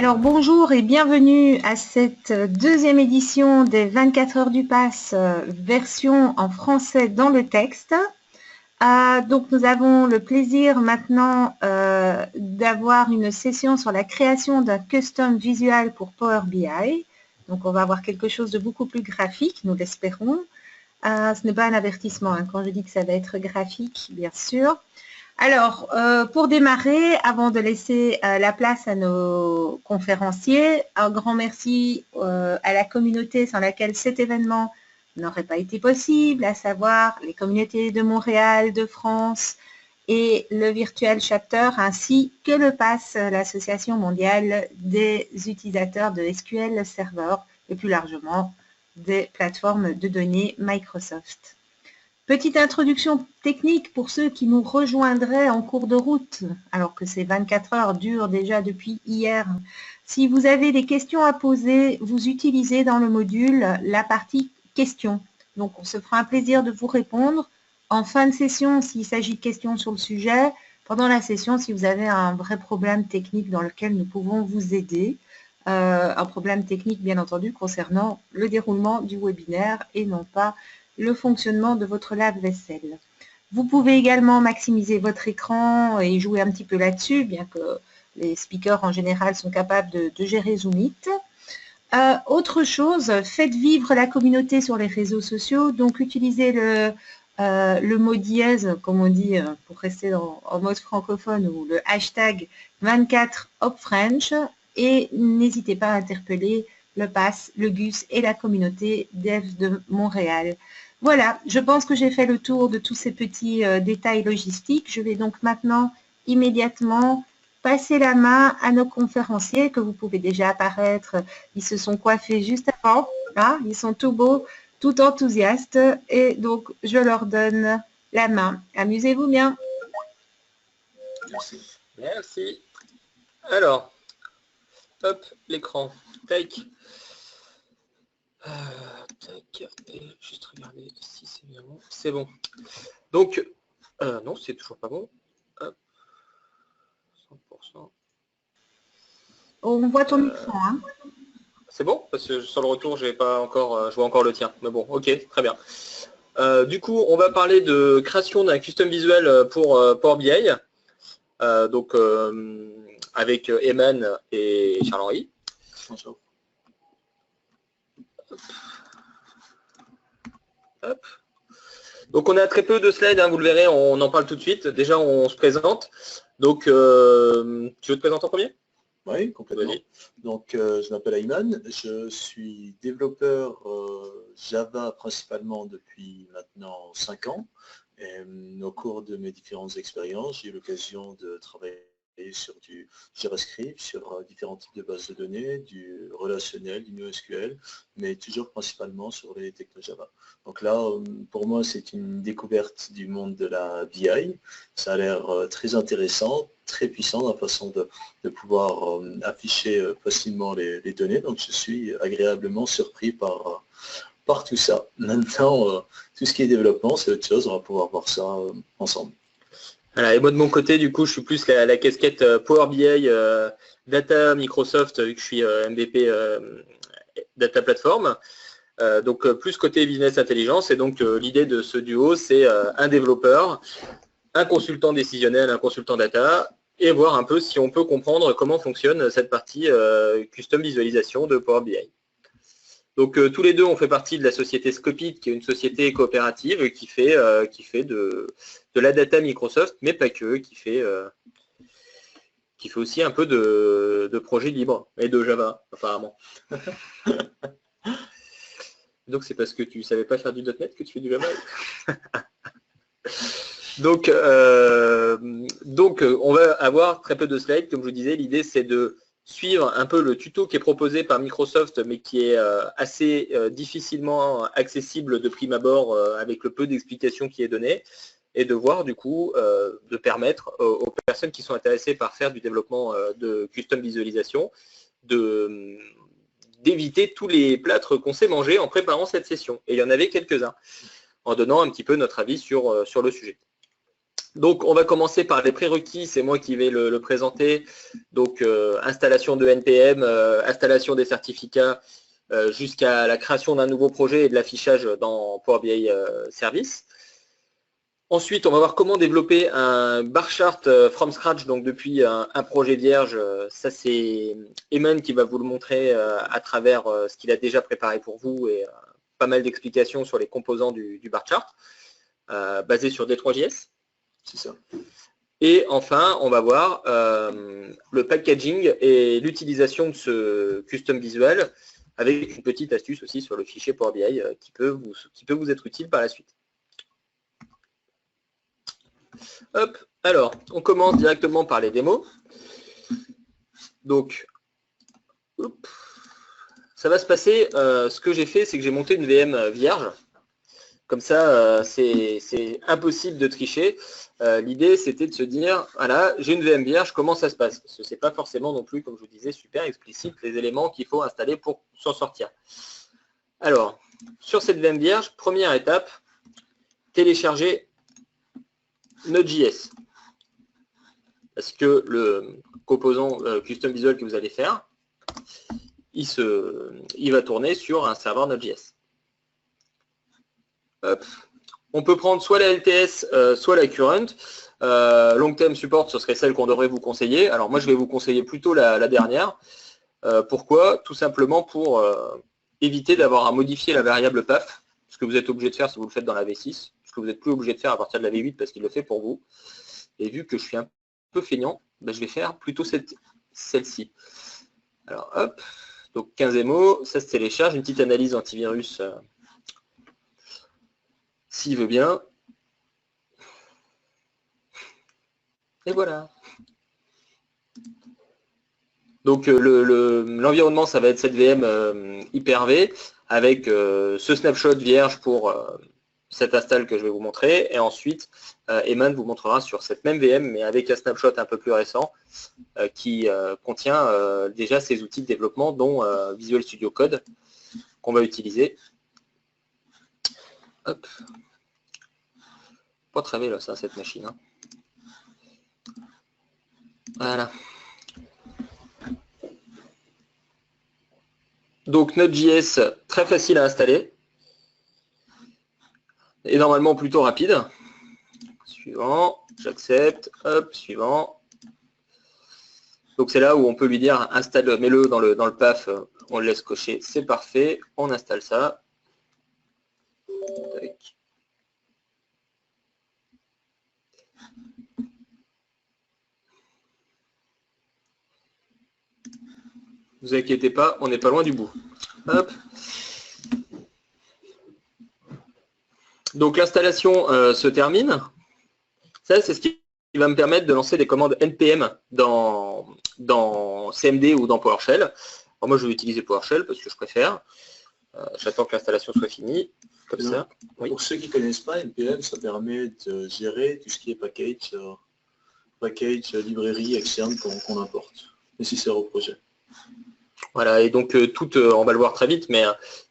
Alors bonjour et bienvenue à cette deuxième édition des 24 heures du pass, version en français dans le texte. Donc nous avons le plaisir maintenant d'avoir une session sur la création d'un custom visual pour Power BI. Donc on va avoir quelque chose de beaucoup plus graphique, nous l'espérons. Ce n'est pas un avertissement quand je dis que ça va être graphique, bien sûr. Alors, pour démarrer, avant de laisser la place à nos conférenciers, un grand merci à la communauté sans laquelle cet événement n'aurait pas été possible, à savoir les communautés de Montréal, de France et le Virtual Chapter, ainsi que le PASS, l'Association mondiale des utilisateurs de SQL Server et plus largement des plateformes de données Microsoft. Petite introduction technique pour ceux qui nous rejoindraient en cours de route, alors que ces 24 heures durent déjà depuis hier. Si vous avez des questions à poser, vous utilisez dans le module la partie questions. Donc, on se fera un plaisir de vous répondre. En fin de session, s'il s'agit de questions sur le sujet, pendant la session, si vous avez un vrai problème technique dans lequel nous pouvons vous aider, un problème technique, bien entendu, concernant le déroulement du webinaire et non pas le fonctionnement de votre lave-vaisselle. Vous pouvez également maximiser votre écran et jouer un petit peu là-dessus, bien que les speakers en général sont capables de gérer Zoom Meet. Autre chose, faites vivre la communauté sur les réseaux sociaux, donc utilisez le mot dièse, comme on dit, pour rester en mode francophone, ou le hashtag 24HopFrench, et n'hésitez pas à interpeller le PASS, le GUS et la communauté Dev de Montréal. Voilà, je pense que j'ai fait le tour de tous ces petits détails logistiques. Je vais donc maintenant immédiatement passer la main à nos conférenciers que vous pouvez déjà apparaître. Ils se sont coiffés juste avant. Là, ils sont tout beaux, tout enthousiastes. Et donc, je leur donne la main. Amusez-vous bien. Merci. Merci. Alors, hop, l'écran. Tac. Tac. Et juste regarder si c'est bien bon. C'est bon. Donc, non, c'est toujours pas bon. Hop. 100%. On voit ton écran. Hein. C'est bon? Parce que sur le retour, j'ai pas encore, je vois encore le tien. Mais bon, ok, très bien. Du coup, on va parler de création d'un custom visuel pour Power BI. Donc, avec Eman et Charles-Henri. Bonjour. Hop. Donc on a très peu de slides, hein, vous le verrez, on en parle tout de suite. Déjà on se présente. Donc tu veux te présenter en premier? Oui, complètement. Donc je m'appelle Ayman, je suis développeur Java principalement depuis maintenant 5 ans. Et, au cours de mes différentes expériences, j'ai eu l'occasion de travailler sur du JavaScript, sur différents types de bases de données, du relationnel, du NoSQL, mais toujours principalement sur les techno Java. Donc là, pour moi, c'est une découverte du monde de la BI. Ça a l'air très intéressant, très puissant dans la façon de pouvoir afficher facilement les données. Donc je suis agréablement surpris par tout ça. Maintenant, tout ce qui est développement, c'est autre chose, on va pouvoir voir ça ensemble. Voilà, et moi de mon côté, du coup, je suis plus la casquette Power BI, Data Microsoft, vu que je suis MVP Data Platform. Donc plus côté business intelligence. Et donc l'idée de ce duo, c'est un développeur, un consultant décisionnel, un consultant data, et voir un peu si on peut comprendre comment fonctionne cette partie custom visualisation de Power BI. Donc tous les deux, on fait partie de la société Scopit, qui est une société coopérative qui fait de la data Microsoft, mais pas que, qui fait aussi un peu de projets libres et de Java, apparemment. Donc c'est parce que tu ne savais pas faire du .NET que tu fais du Java. Donc on va avoir très peu de slides, comme je vous disais. L'idée, c'est de suivre un peu le tuto qui est proposé par Microsoft, mais qui est assez difficilement accessible de prime abord avec le peu d'explications qui est donné, et de voir du coup, de permettre aux personnes qui sont intéressées par faire du développement de custom visualisation d'éviter tous les plâtres qu'on s'est mangés en préparant cette session. Et il y en avait quelques-uns, en donnant un petit peu notre avis sur le sujet. Donc, on va commencer par les prérequis, c'est moi qui vais le présenter. Donc, installation de NPM, installation des certificats, jusqu'à la création d'un nouveau projet et de l'affichage dans Power BI Service. Ensuite, on va voir comment développer un bar chart from scratch, donc depuis un projet vierge. Ça, c'est Eman qui va vous le montrer à travers ce qu'il a déjà préparé pour vous et pas mal d'explications sur les composants du bar chart, basé sur D3JS. C'est ça. Et enfin, on va voir le packaging et l'utilisation de ce custom visual avec une petite astuce aussi sur le fichier Power BI qui peut vous être utile par la suite. Hop, alors, on commence directement par les démos. Donc, ça va se passer, ce que j'ai fait, c'est que j'ai monté une VM vierge. Comme ça, c'est impossible de tricher. L'idée, c'était de se dire, voilà, j'ai une VM vierge, comment ça se passe? Parce que ce n'est pas forcément non plus, comme je vous disais, super explicite, les éléments qu'il faut installer pour s'en sortir. Alors, sur cette VM vierge, première étape, télécharger Node.js. Parce que le composant custom visual que vous allez faire, il va tourner sur un serveur Node.js. Hop. On peut prendre soit la LTS, soit la current. Long term support, ce serait celle qu'on devrait vous conseiller. Alors moi, je vais vous conseiller plutôt la dernière. Pourquoi? Tout simplement pour éviter d'avoir à modifier la variable path, ce que vous êtes obligé de faire si vous le faites dans la V6, ce que vous n'êtes plus obligé de faire à partir de la V8 parce qu'il le fait pour vous. Et vu que je suis un peu feignant, ben, je vais faire plutôt celle-ci. Alors hop, donc 15 MO, ça se télécharge, une petite analyse antivirus s'il veut bien. Et voilà. Donc l'environnement, ça va être cette VM Hyper-V avec ce snapshot vierge pour cette install que je vais vous montrer. Et ensuite, Eman vous montrera sur cette même VM, mais avec un snapshot un peu plus récent qui contient déjà ces outils de développement, dont Visual Studio Code, qu'on va utiliser. Hop. Pas très véloce, ça, cette machine. Hein. Voilà. Donc Node.js, très facile à installer. Et normalement plutôt rapide. Suivant, j'accepte, hop, suivant. Donc c'est là où on peut lui dire installe, mets-le dans le path, on le laisse cocher, c'est parfait, on installe ça. Tac. Ne vous inquiétez pas, on n'est pas loin du bout. Hop. Donc l'installation se termine. Ça, c'est ce qui va me permettre de lancer des commandes NPM dans CMD ou dans PowerShell. Alors moi, je vais utiliser PowerShell parce que je préfère. J'attends que l'installation soit finie. Comme ça. Oui. Pour ceux qui ne connaissent pas, NPM, ça permet de gérer tout ce qui est package, librairie externe qu'on importe, nécessaire au projet. Voilà, et donc on va le voir très vite, mais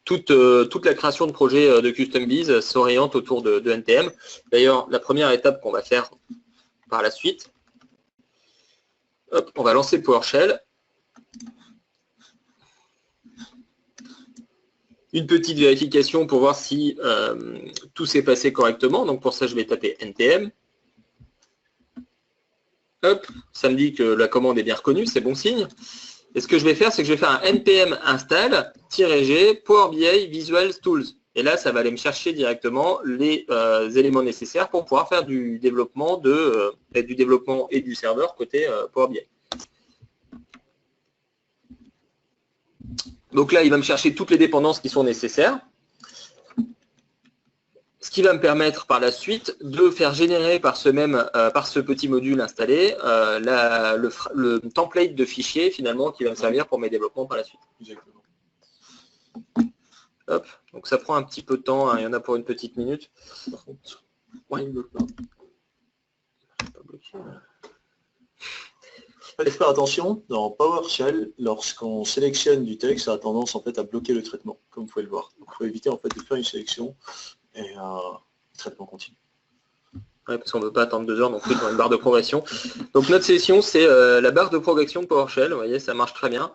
toute la création de projets de Custom Biz s'oriente autour de NPM. D'ailleurs, la première étape qu'on va faire par la suite, hop, on va lancer PowerShell. Une petite vérification pour voir si tout s'est passé correctement. Donc pour ça, je vais taper NPM. Hop, ça me dit que la commande est bien reconnue, c'est bon signe. Et ce que je vais faire, c'est que je vais faire un npm install-g Power BI Visual Tools. Et là, ça va aller me chercher directement les éléments nécessaires pour pouvoir faire du développement et du serveur côté Power BI. Donc là, il va me chercher toutes les dépendances qui sont nécessaires. Ce qui va me permettre par la suite de faire générer par ce petit module installé le template de fichier finalement qui va me servir pour mes développements par la suite. Exactement. Hop. Donc ça prend un petit peu de temps, hein, il y en a pour une petite minute. Par contre, ouais. Faites faire attention, dans PowerShell, lorsqu'on sélectionne du texte, ça a tendance en fait à bloquer le traitement, comme vous pouvez le voir. Donc il faut éviter en fait de faire une sélection et un traitement continu. Ouais, parce qu'on ne veut pas attendre 2 heures non plus dans une barre de progression. Donc notre session, c'est la barre de progression de PowerShell. Vous voyez, ça marche très bien.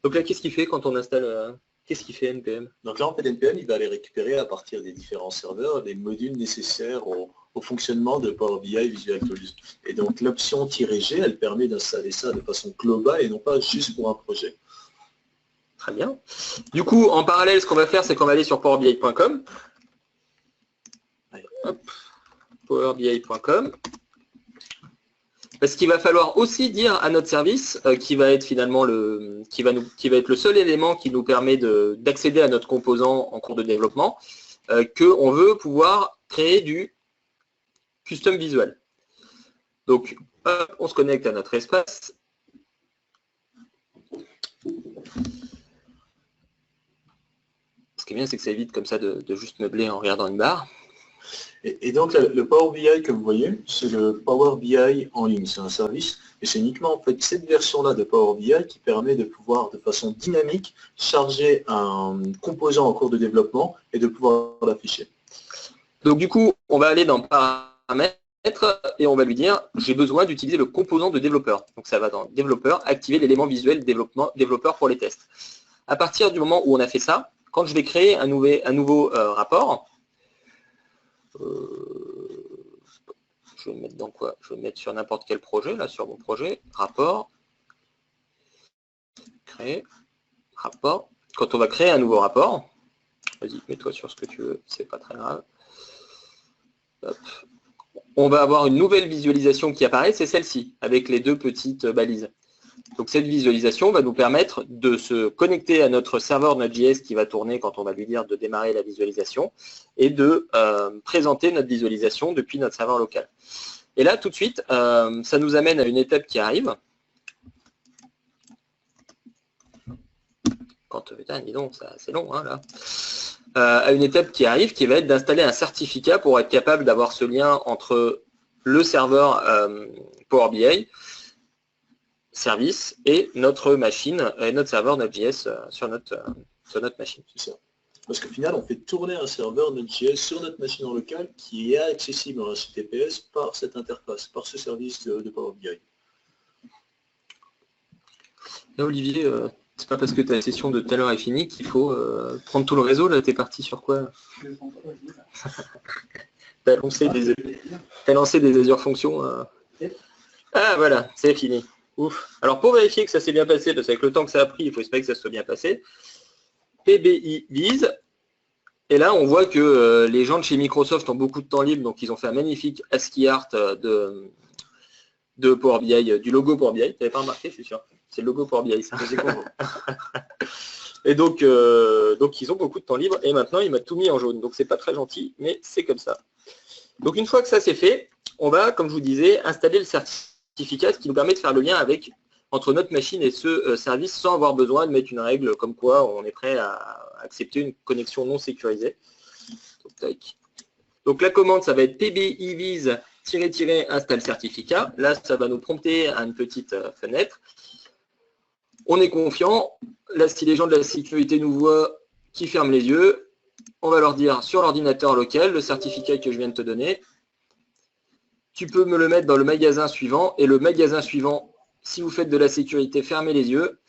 Donc là, qu'est-ce qu'il fait quand on installe qu'est-ce qu'il fait NPM? Donc là, en fait, NPM, il va aller récupérer à partir des différents serveurs les modules nécessaires au fonctionnement de Power BI Visual Tools. Et donc l'option "-g", elle permet d'installer ça de façon globale et non pas juste pour un projet. Très bien. Du coup, en parallèle, ce qu'on va faire, c'est qu'on va aller sur powerbi.com. Powerbi.com. Parce qu'il va falloir aussi dire à notre service, qui va être finalement qui va être le seul élément qui nous permet d'accéder à notre composant en cours de développement, qu'on veut pouvoir créer du custom visual. Donc, on se connecte à notre espace. Ce qui est bien, c'est que ça évite comme ça de juste meubler en regardant une barre. Et donc le Power BI que vous voyez, c'est le Power BI en ligne, c'est un service, et c'est uniquement en fait cette version-là de Power BI qui permet de pouvoir de façon dynamique charger un composant en cours de développement et de pouvoir l'afficher. Donc du coup, on va aller dans paramètres et on va lui dire j'ai besoin d'utiliser le composant de développeur. Donc ça va dans développeur, activer l'élément visuel développeur pour les tests. À partir du moment où on a fait ça, quand je vais créer un nouveau rapport, je vais me mettre dans quoi? Je vais me mettre sur n'importe quel projet, là sur mon projet, rapport, créer, rapport. Quand on va créer un nouveau rapport, vas-y, mets-toi sur ce que tu veux, c'est pas très grave. Hop. On va avoir une nouvelle visualisation qui apparaît, c'est celle-ci, avec les 2 petites balises. Donc cette visualisation va nous permettre de se connecter à notre serveur Node.js qui va tourner quand on va lui dire de démarrer la visualisation et de présenter notre visualisation depuis notre serveur local. Et là, tout de suite, ça nous amène à une étape qui arrive. Putain, dis donc, c'est long, hein, là. À une étape qui arrive, qui va être d'installer un certificat pour être capable d'avoir ce lien entre le serveur Power BI service et notre machine, et notre serveur Node.js sur notre machine. C'est ça. Parce qu'au final, on fait tourner un serveur Node.js sur notre machine en local qui est accessible en HTTPS par cette interface, par ce service de Power BI. Là, Olivier, c'est pas parce que ta session de tout à l'heure est finie qu'il faut prendre tout le réseau. Là, t'es parti sur quoi? T'as lancé des Azure Functions. Ah, voilà, c'est fini. Ouf. Alors, pour vérifier que ça s'est bien passé, parce qu'avec le temps que ça a pris, il faut espérer que ça soit bien passé, PBI vise. Et là, on voit que les gens de chez Microsoft ont beaucoup de temps libre, donc ils ont fait un magnifique ASCII art de Power BI, du logo Power BI. Tu n'avais pas remarqué, je suis sûr. C'est le logo Power BI, ça. Et donc ils ont beaucoup de temps libre, et maintenant, il m'a tout mis en jaune. Donc, c'est pas très gentil, mais c'est comme ça. Donc, une fois que ça c'est fait, on va, comme je vous disais, installer le certificat qui nous permet de faire le lien entre notre machine et ce service sans avoir besoin de mettre une règle comme quoi on est prêt à accepter une connexion non sécurisée. Donc la commande, ça va être pbivise --install certificat. Là, ça va nous prompter à une petite fenêtre. On est confiant. Là, si les gens de la sécurité nous voient, qui ferment les yeux, on va leur dire sur l'ordinateur local, le certificat que je viens de te donner, tu peux me le mettre dans le magasin suivant, et le magasin suivant, si vous faites de la sécurité, fermez les yeux,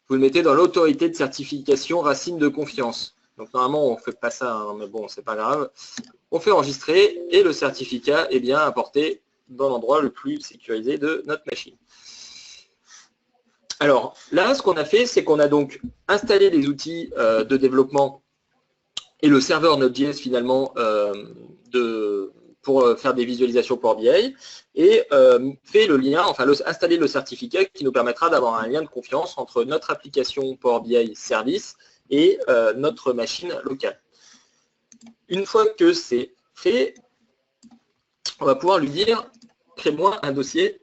vous le mettez dans l'autorité de certification racine de confiance. Donc normalement, on ne fait pas ça, hein, mais bon, c'est pas grave. On fait enregistrer, et le certificat est bien apporté dans l'endroit le plus sécurisé de notre machine. Alors là, ce qu'on a fait, c'est qu'on a donc installé les outils de développement et le serveur Node.js finalement pour faire des visualisations Power BI, et fait le lien, enfin installer le certificat qui nous permettra d'avoir un lien de confiance entre notre application Power BI service et notre machine locale. Une fois que c'est fait, on va pouvoir lui dire crée-moi un dossier,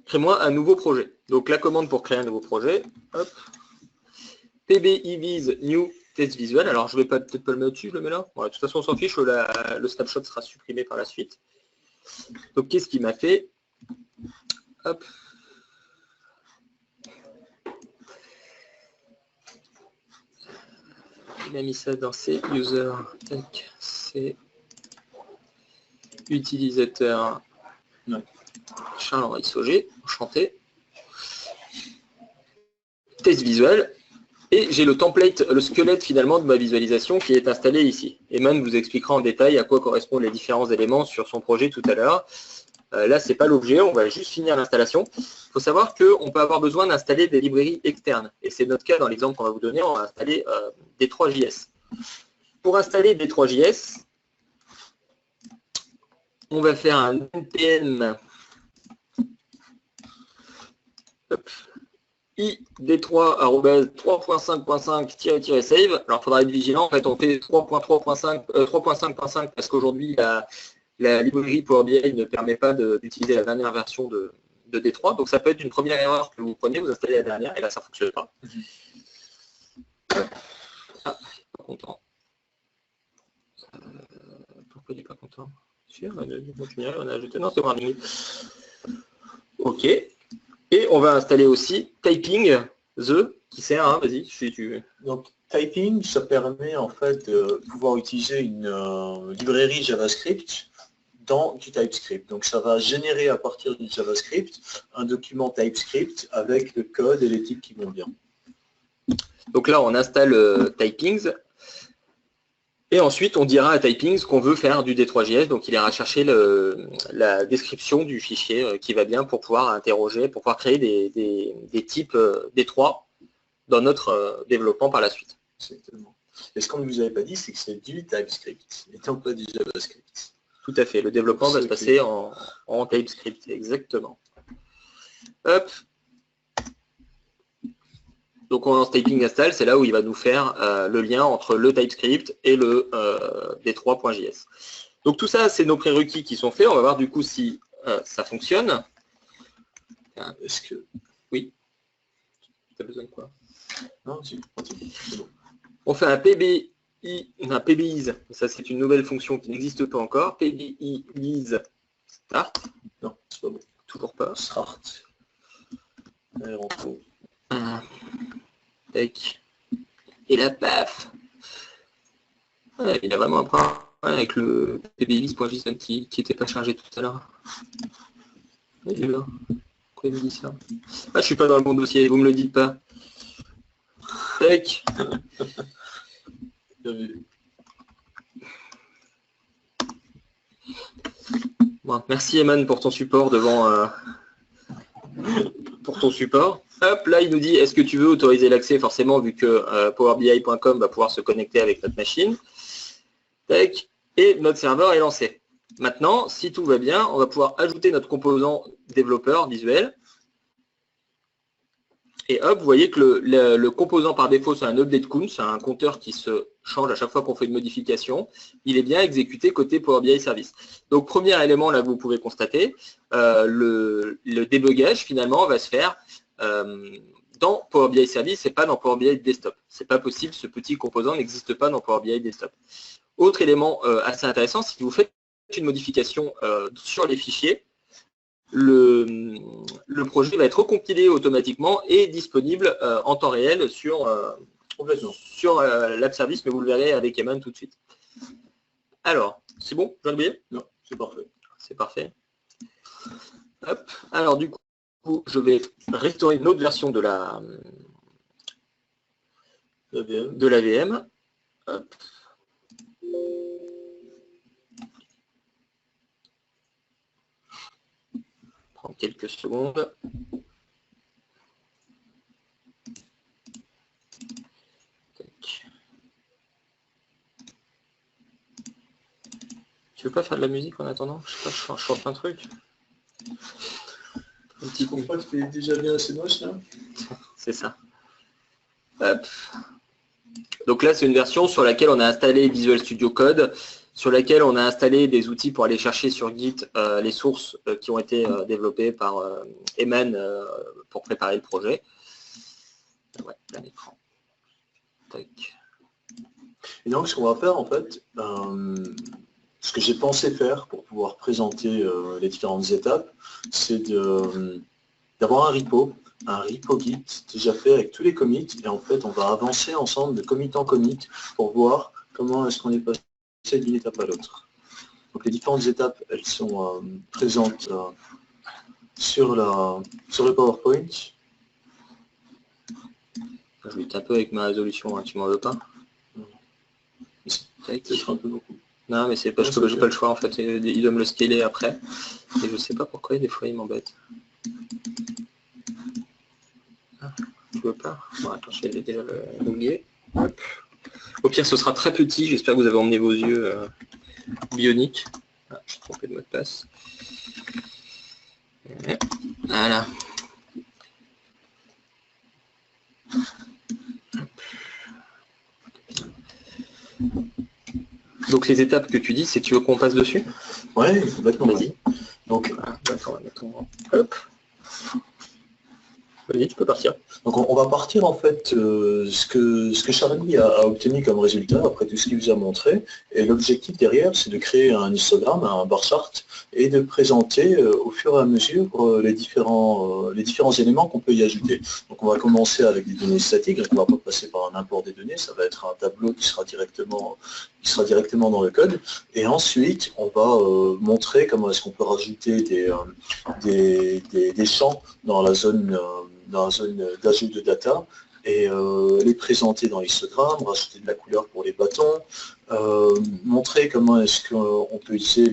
crée-moi un nouveau projet. Donc la commande pour créer un nouveau projet, hop, pbivise new test visual. Alors je vais peut-être pas le mettre dessus, je le mets là. Ouais, de toute façon on s'en fiche, le snapshot sera supprimé par la suite. Donc qu'est-ce qu'il m'a fait? Hop. Il a mis ça dans ses users. Tac, c'est utilisateur. Charles-Henri Sauger, enchanté. Test visuel. Et j'ai le template, le squelette finalement de ma visualisation qui est installé ici. Eman vous expliquera en détail à quoi correspondent les différents éléments sur son projet tout à l'heure. Là, ce n'est pas l'objet, on va juste finir l'installation. Il faut savoir qu'on peut avoir besoin d'installer des librairies externes. Et c'est notre cas dans l'exemple qu'on va vous donner, on va installer D3JS. Pour installer D3JS, on va faire un npm id3.5.5-save. Alors, il faudra être vigilant. En fait, on fait 3.5 parce qu'aujourd'hui, la librairie Power BI ne permet pas d'utiliser la dernière version de D3. Donc, ça peut être une première erreur que vous prenez, vous installez la dernière, et là, ça ne fonctionne pas. Ah, pas content. Pourquoi il n'est pas content? On a ajouté. Non, c'est warning. OK. Et on va installer aussi Typing, qui sert, hein, vas-y, tu... Donc, Typing, ça permet en fait de pouvoir utiliser une librairie JavaScript dans du TypeScript. Donc, ça va générer à partir du JavaScript un document TypeScript avec le code et les types qui vont bien. Donc là, on installe Typings. Et ensuite, on dira à Typings qu'on veut faire du D3JS, donc il ira chercher la description du fichier qui va bien pour pouvoir interroger, pour pouvoir créer des types D3 dans notre développement par la suite. Exactement. Et ce qu'on ne vous avait pas dit, c'est que c'est du TypeScript, et non pas du JavaScript. Tout à fait, le développement va se passer en TypeScript, exactement. Hop. Donc on lance Typing install, c'est là où il va nous faire le lien entre le TypeScript et le D3.js. Donc tout ça, c'est nos prérequis qui sont faits. On va voir du coup si ça fonctionne. Est-ce que... Oui. Tu as besoin de quoi? Non, c'est bon. On fait un PBI, un PBIs. Ça, c'est une nouvelle fonction qui n'existe pas encore. PBIs start. Non, c'est pas bon. Toujours pas. Start. Et on trouve. Et là, paf, il a vraiment un problème avec le pbis.json qui n'était pas chargé tout à l'heure. Pourquoi il me dit ça? Ah, je suis pas dans le bon dossier, vous me le dites pas. Tac. Bon, merci Eman pour ton support devant pour ton support. Hop, là, il nous dit, est-ce que tu veux autoriser l'accès? Forcément, vu que powerbi.com va pouvoir se connecter avec notre machine. Tac, et notre serveur est lancé. Maintenant, si tout va bien, on va pouvoir ajouter notre composant développeur visuel. Et hop, vous voyez que le composant par défaut, c'est un update count, c'est un compteur qui se change à chaque fois qu'on fait une modification. Il est bien exécuté côté Power BI Service. Donc, premier élément, là, vous pouvez constater, le débugage, finalement, va se faire dans Power BI Service et pas dans Power BI Desktop. C'est pas possible, ce petit composant n'existe pas dans Power BI Desktop. Autre élément assez intéressant, si vous faites une modification sur les fichiers, le projet va être recompilé automatiquement et disponible en temps réel sur l'App Service, mais vous le verrez avec Eman tout de suite. Alors, c'est bon, j'ai oublié? Non, c'est parfait. C'est parfait. Hop. Alors du coup, je vais restaurer une autre version de la VM. Hop. Prendre quelques secondes. Tac. Tu veux pas faire de la musique en attendant? Je sais pas, je chante un truc. Un petit coup. Tu fais déjà bien assez moche là. C'est ça. Hop. Donc là, c'est une version sur laquelle on a installé Visual Studio Code, sur laquelle on a installé des outils pour aller chercher sur Git les sources qui ont été développées par Eman pour préparer le projet. Ouais, là, l'écran. Tac. Et donc, ce qu'on va faire, en fait, ce que j'ai pensé faire pour pouvoir présenter les différentes étapes, c'est d'avoir un repo un repo Git déjà fait avec tous les commits, et en fait, on va avancer ensemble de commit en commit pour voir comment est-ce qu'on est passé d'une étape à l'autre. Donc les différentes étapes, elles sont présentes sur le PowerPoint. Je lutte un peu avec ma résolution, hein, tu m'en veux pas? C'est un peu beaucoup. Non, mais c'est parce que j'ai pas le choix en fait, il doit me le scaler après. Et je sais pas pourquoi des fois il m'embête. Ah, je veux pas. Bon, attends, je vais déjà l'oublier. Au pire, ce sera très petit, j'espère que vous avez emmené vos yeux bioniques. Ah, je suis trompé de mot de passe. Voilà. Donc les étapes que tu dis, c'est tu veux qu'on passe dessus? Ouais, complètement. Vas-y. Donc, hop. Vas-y, tu peux partir. Donc on va partir en fait ce que Charlie a obtenu comme résultat après tout ce qu'il vous a montré. Et l'objectif derrière, c'est de créer un histogramme, un bar chart, et de présenter au fur et à mesure les différents éléments qu'on peut y ajouter. Donc on va commencer avec des données statiques, donc on ne va pas passer par un import des données, ça va être un tableau qui sera directement dans le code. Et ensuite, on va montrer comment est-ce qu'on peut rajouter des champs dans la zone d'ajout de data et les présenter dans l'histogramme, rajouter de la couleur pour les bâtons, montrer comment est-ce qu'on peut utiliser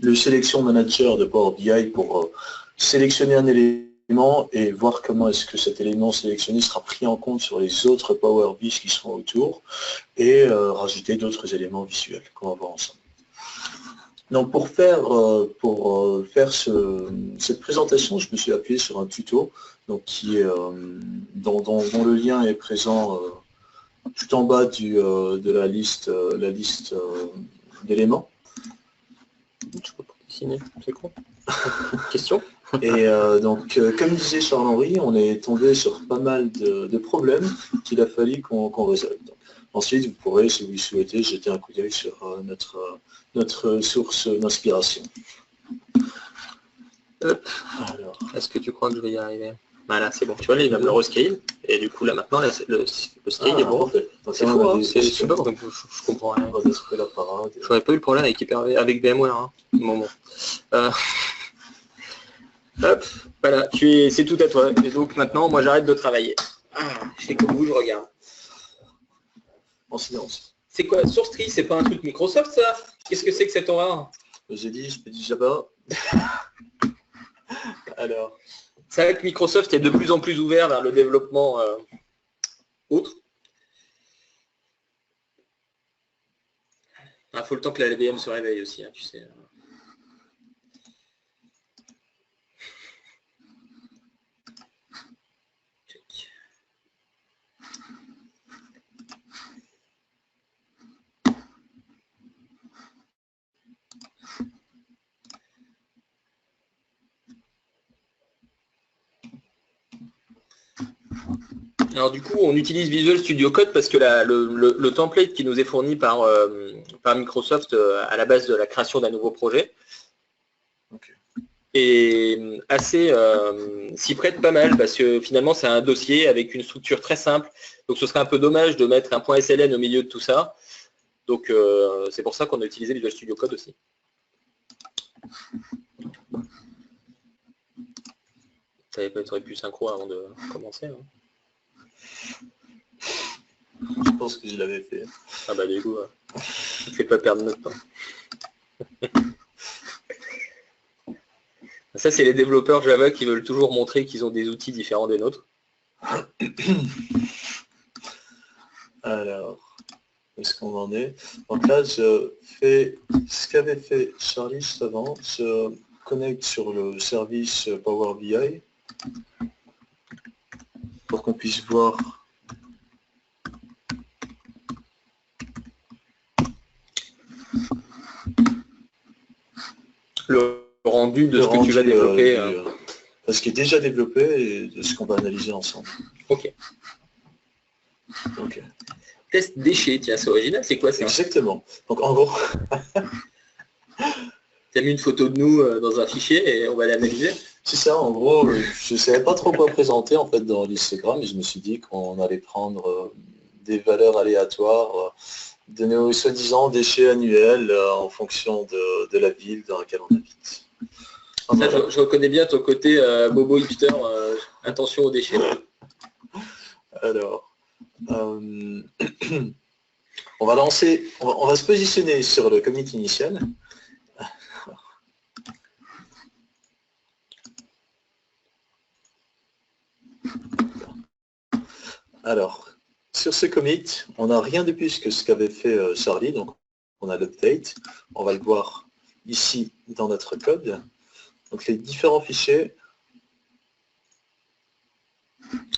le Selection Manager de Power BI pour sélectionner un élément et voir comment est-ce que cet élément sélectionné sera pris en compte sur les autres Power BI qui seront autour et rajouter d'autres éléments visuels qu'on va voir ensemble. Donc pour faire cette présentation, je me suis appuyé sur un tuto donc qui est, dont le lien est présent tout en bas de la liste d'éléments. Je peux pas dessiner, c'est con. Question. Et donc, comme disait Charles-Henri, on est tombé sur pas mal de problèmes qu'il a fallu qu'on résolve. Donc, ensuite, vous pourrez, si vous le souhaitez, jeter un coup d'œil sur notre source d'inspiration. Est-ce que tu crois que je vais y arriver? Voilà, c'est bon. Tu vois, là, il va me le rescale. Et du coup, là, maintenant, là, le scale est bon. C'est fou, hein. C'est pas bon. Je comprends rien. J'aurais pas eu le problème avec VMware. Hein. Bon. Hop, voilà, c'est tout à toi. Et donc maintenant, moi j'arrête de travailler. Je fais comme vous, je regarde. En silence. C'est quoi? SourceTree, c'est pas un truc Microsoft ça? Qu'est-ce que c'est que cette horreur? J'ai dit, je peux dire Java. Alors. C'est vrai que Microsoft est de plus en plus ouvert vers le développement autre. Il faut le temps que la LVM se réveille aussi, hein, tu sais. Alors du coup, on utilise Visual Studio Code parce que le template qui nous est fourni par Microsoft à la base de la création d'un nouveau projet est assez s'y prête pas mal parce que finalement c'est un dossier avec une structure très simple. Donc ce serait un peu dommage de mettre un point .sln au milieu de tout ça. Donc c'est pour ça qu'on a utilisé Visual Studio Code aussi. Ça aurait pu synchro avant de commencer. Hein. Je pense que je l'avais fait. Ah bah du coup, ne fais pas perdre notre temps. Ça, c'est les développeurs Java qui veulent toujours montrer qu'ils ont des outils différents des nôtres. Alors, où est-ce qu'on en est? Donc là, je fais ce qu'avait fait Charlie juste avant. Je connecte sur le service Power BI pour qu'on puisse voir le rendu de ce que tu vas développer. Ce qui est déjà développé et de ce qu'on va analyser ensemble. Ok. Test déchet, tiens, c'est original, c'est quoi ça? Exactement. Donc en gros... Tu as mis une photo de nous dans un fichier et on va l'analyser. C'est ça, en gros, je ne savais pas trop quoi présenter en fait dans l'histogramme, et je me suis dit qu'on allait prendre des valeurs aléatoires, donner aux soi-disant déchets annuels en fonction de la ville dans laquelle on habite. Ça, voilà. je reconnais bien ton côté bobo hipster, attention aux déchets. Alors, on va lancer, on va se positionner sur le commit initial. Alors, sur ce commit, on n'a rien de plus que ce qu'avait fait Charlie, donc on a l'update. On va le voir ici dans notre code. Donc les différents fichiers.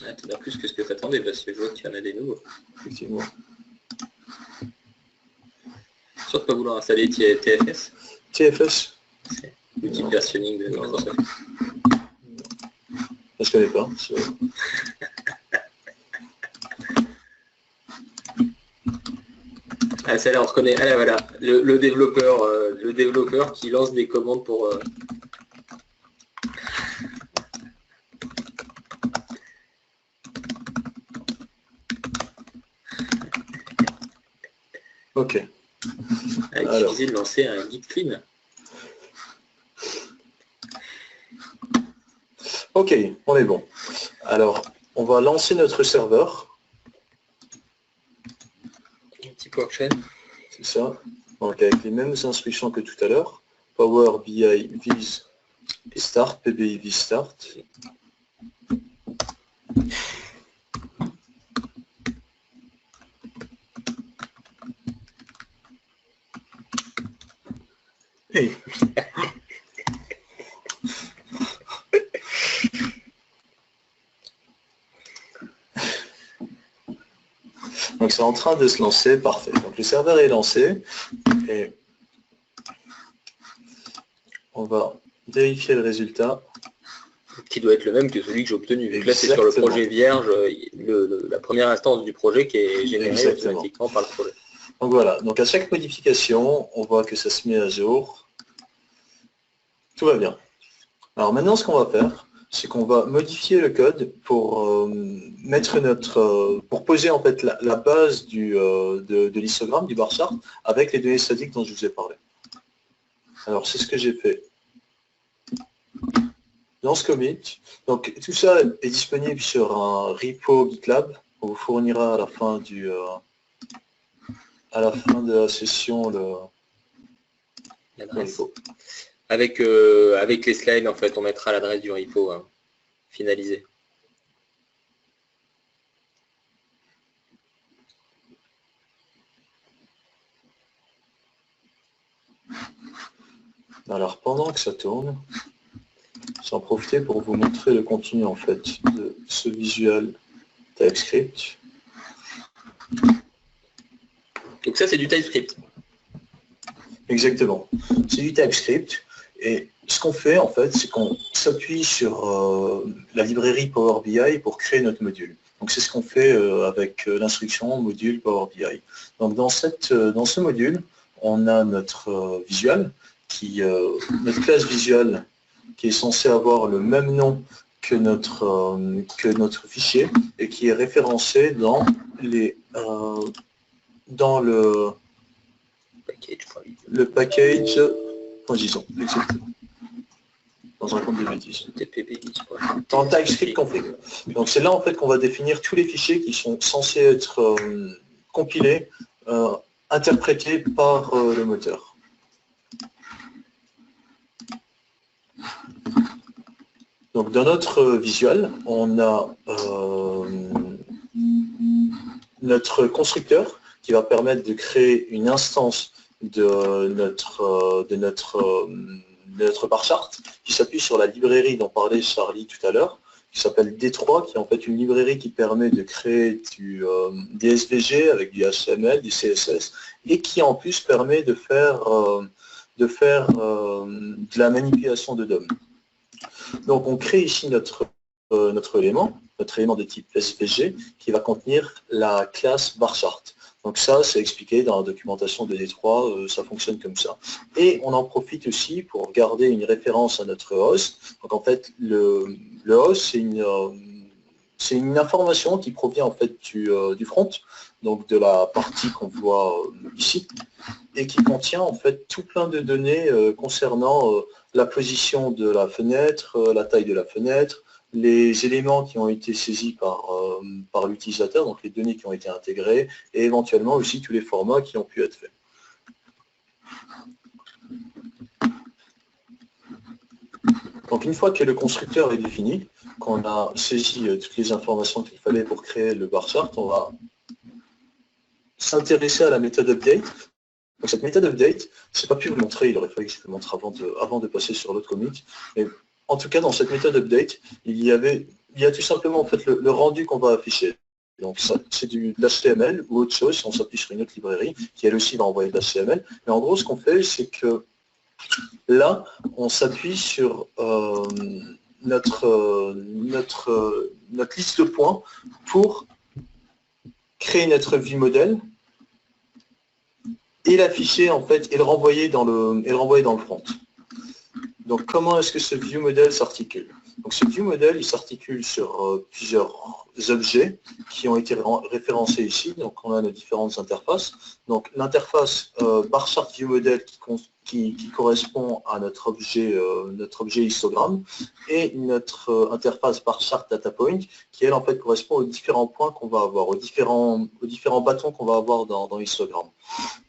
Ah, tu as plus que ce que tu attendais, parce que je vois qu'il y en a des nouveaux. Effectivement. Sûr de ne pas vouloir installer TFS? TFS. C'est l'outil versionning de Microsoft. Je ne connais pas. Ah, ça là, on reconnaît. Ah là, voilà, le développeur qui lance des commandes pour... Ok. Ah, il suffisait de lancer un git clean. Ok, on est bon. Alors, on va lancer notre serveur. Un petit PowerShell. C'est ça. Donc avec les mêmes instructions que tout à l'heure. Power BI vis start, PBI vis start. Hey. Donc c'est en train de se lancer, parfait. Donc le serveur est lancé et on va vérifier le résultat. Qui doit être le même que celui que j'ai obtenu. Donc là c'est sur le projet vierge, la première instance du projet qui est générée automatiquement par le projet. Donc voilà, donc à chaque modification, on voit que ça se met à jour. Tout va bien. Alors maintenant ce qu'on va faire, c'est qu'on va modifier le code pour mettre pour poser en fait la base de l'histogramme, du bar chart, avec les données statiques dont je vous ai parlé. Alors c'est ce que j'ai fait dans ce commit. Donc tout ça est disponible sur un repo GitLab. On vous fournira à la fin de la session le repo. Avec les slides, en fait, on mettra l'adresse du repo finalisé. Alors pendant que ça tourne, j'en profiter pour vous montrer le contenu en fait de ce visual TypeScript. Donc ça c'est du TypeScript. Exactement. C'est du TypeScript. Et ce qu'on fait, en fait, c'est qu'on s'appuie sur la librairie Power BI pour créer notre module. Donc c'est ce qu'on fait avec l'instruction module Power BI. Donc dans ce module, on a notre visual, notre classe visual qui est censée avoir le même nom que notre fichier et qui est référencé dans le package, disons, exactement. Dans un compte de bêtises. Dans le TypeScript config. Donc c'est là en fait qu'on va définir tous les fichiers qui sont censés être compilés, interprétés par le moteur. Donc dans notre visual, on a notre constructeur qui va permettre de créer une instance de notre bar chart qui s'appuie sur la librairie dont parlait Charlie tout à l'heure, qui s'appelle D3, qui est en fait une librairie qui permet de créer des SVG avec du HTML, du CSS, et qui en plus permet de faire de la manipulation de DOM. Donc on crée ici notre élément de type SVG qui va contenir la classe bar chart. Donc ça, c'est expliqué dans la documentation de D3, ça fonctionne comme ça. Et on en profite aussi pour garder une référence à notre host. Donc en fait, le host, c'est une information qui provient en fait du front, donc de la partie qu'on voit ici, et qui contient en fait tout plein de données concernant la position de la fenêtre, la taille de la fenêtre, les éléments qui ont été saisis par l'utilisateur, donc les données qui ont été intégrées, et éventuellement aussi tous les formats qui ont pu être faits. Donc une fois que le constructeur est défini, qu'on a saisi toutes les informations qu'il fallait pour créer le bar chart, on va s'intéresser à la méthode update. Donc cette méthode update, je n'ai pas pu vous montrer, il aurait fallu que je vous montre avant de passer sur l'autre comic. Mais en tout cas, dans cette méthode update, il y a tout simplement en fait le rendu qu'on va afficher. Donc c'est de l'HTML ou autre chose, si on s'appuie sur une autre librairie, qui elle aussi va envoyer de l'HTML. Mais en gros, ce qu'on fait, c'est que là, on s'appuie sur notre liste de points pour créer notre vue modèle et l'afficher en fait et le renvoyer dans le front. Donc comment est-ce que ce view model s'articule? Donc ce view model, il s'articule sur plusieurs objets qui ont été référencés ici. Donc on a nos différentes interfaces. Donc l'interface bar chart view model qui correspond à notre objet histogramme, et notre interface bar chart data point qui elle en fait correspond aux différents points qu'on va avoir, aux différents bâtons qu'on va avoir dans l'histogramme.